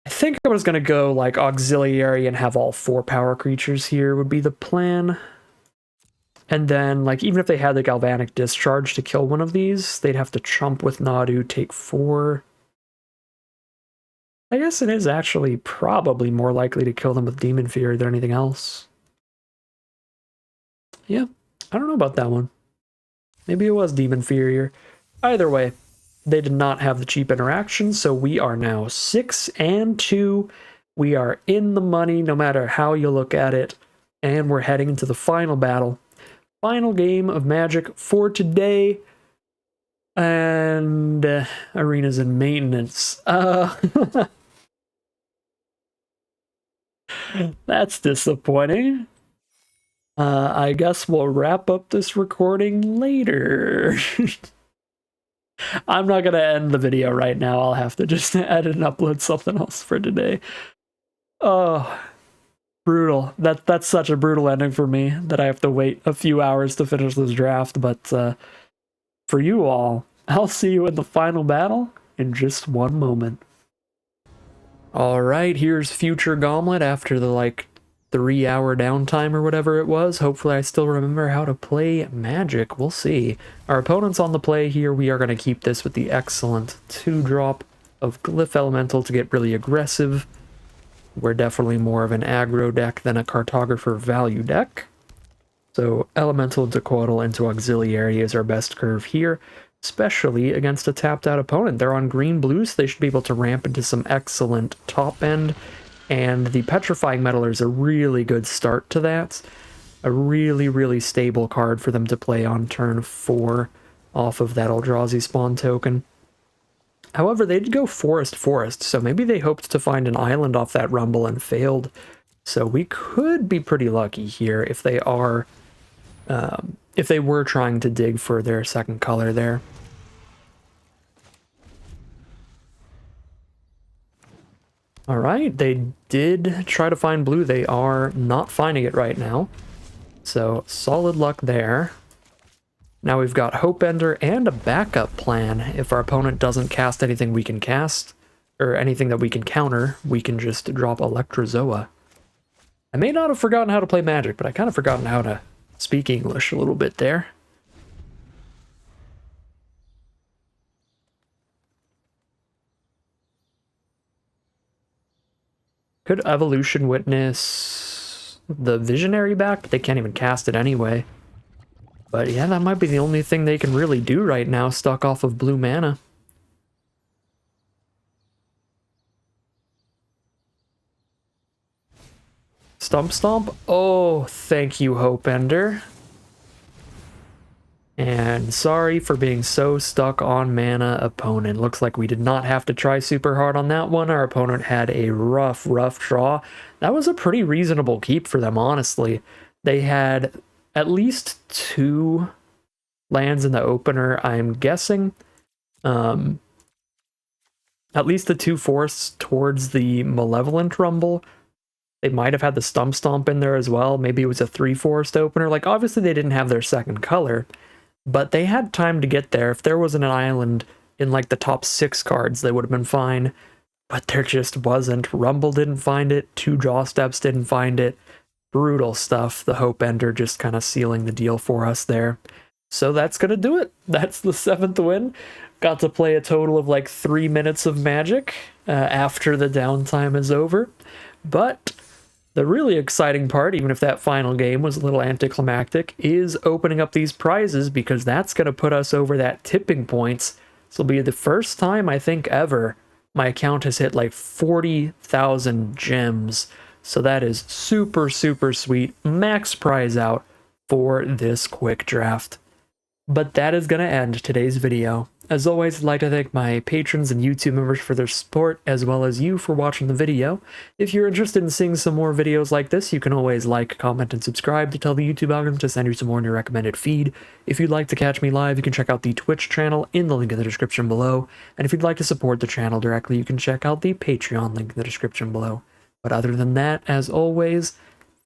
I think I was going to go like auxiliary and have all 4 power creatures here would be the plan. And then, like, even if they had the Galvanic Discharge to kill one of these, they'd have to chump with Nadu, take 4. I guess it is actually probably more likely to kill them with Demon Fury than anything else. Yeah, I don't know about that one. Maybe it was Demon Inferior. Either way, they did not have the cheap interaction, so we are now 6-2. We are in the money no matter how you look at it, and we're heading into the final battle. Final game of Magic for today, and Arena's in maintenance. That's disappointing. I guess we'll wrap up this recording later. I'm not gonna end the video right now. I'll have to just edit and upload something else for today. Oh. Brutal. That's such a brutal ending for me that I have to wait a few hours to finish this draft, but for you all, I'll see you in the final battle in just one moment. Alright, here's Future Gauntlet after the like 3-hour downtime or whatever it was. Hopefully I still remember how to play Magic. We'll see. Our opponent's on the play here. We are going to keep this with the excellent 2-drop of Glyph Elemental to get really aggressive. We're definitely more of an aggro deck than a cartographer value deck. So Elemental Decoatl into Auxiliary is our best curve here, especially against a tapped out opponent. They're on green-blue, so they should be able to ramp into some excellent top end, and the Petrifying Meddler is a really good start to that. A really, really stable card for them to play on turn 4 off of that Eldrazi spawn token. However, they did go Forest, so maybe they hoped to find an island off that Rumble and failed. So we could be pretty lucky here if they are, if they were trying to dig for their second color there. All right, they did try to find blue. They are not finding it right now. So solid luck there. Now we've got Hope Ender and a backup plan. If our opponent doesn't cast anything we can cast, or anything that we can counter, we can just drop Electrozoa. I may not have forgotten how to play Magic, but I kind of forgotten how to speak English a little bit there. Could Evolution Witness the Visionary back? But they can't even cast it anyway. But yeah, that might be the only thing they can really do right now, stuck off of blue mana. Stump Stomp? Oh, thank you, Hope Ender. And sorry for being so stuck on mana, opponent. Looks like we did not have to try super hard on that one. Our opponent had a rough draw. That was a pretty reasonable keep for them, honestly. They had at least 2 lands in the opener, I'm guessing. At least the 2 forests towards the Malevolent Rumble. They might have had the Stump Stomp in there as well. Maybe it was a 3 forest opener. Like, obviously they didn't have their second color, but they had time to get there. If there wasn't an island in like the top 6 cards, they would have been fine. But there just wasn't. Rumble didn't find it. 2 Draw Steps didn't find it. Brutal stuff. The Hope Ender just kind of sealing the deal for us there. So that's going to do it. That's the 7th win. Got to play a total of like 3 minutes of Magic after the downtime is over. But the really exciting part, even if that final game was a little anticlimactic, is opening up these prizes, because that's going to put us over that tipping points. This will be the first time, I think, ever my account has hit like 40,000 gems. So that is super, super sweet. Max prize out for this quick draft. But that is going to end today's video. As always, I'd like to thank my patrons and YouTube members for their support, as well as you for watching the video. If you're interested in seeing some more videos like this, you can always like, comment, and subscribe to tell the YouTube algorithm to send you some more in your recommended feed. If you'd like to catch me live, you can check out the Twitch channel in the link in the description below. And if you'd like to support the channel directly, you can check out the Patreon link in the description below. But other than that, as always,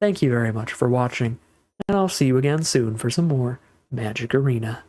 thank you very much for watching, and I'll see you again soon for some more Magic Arena.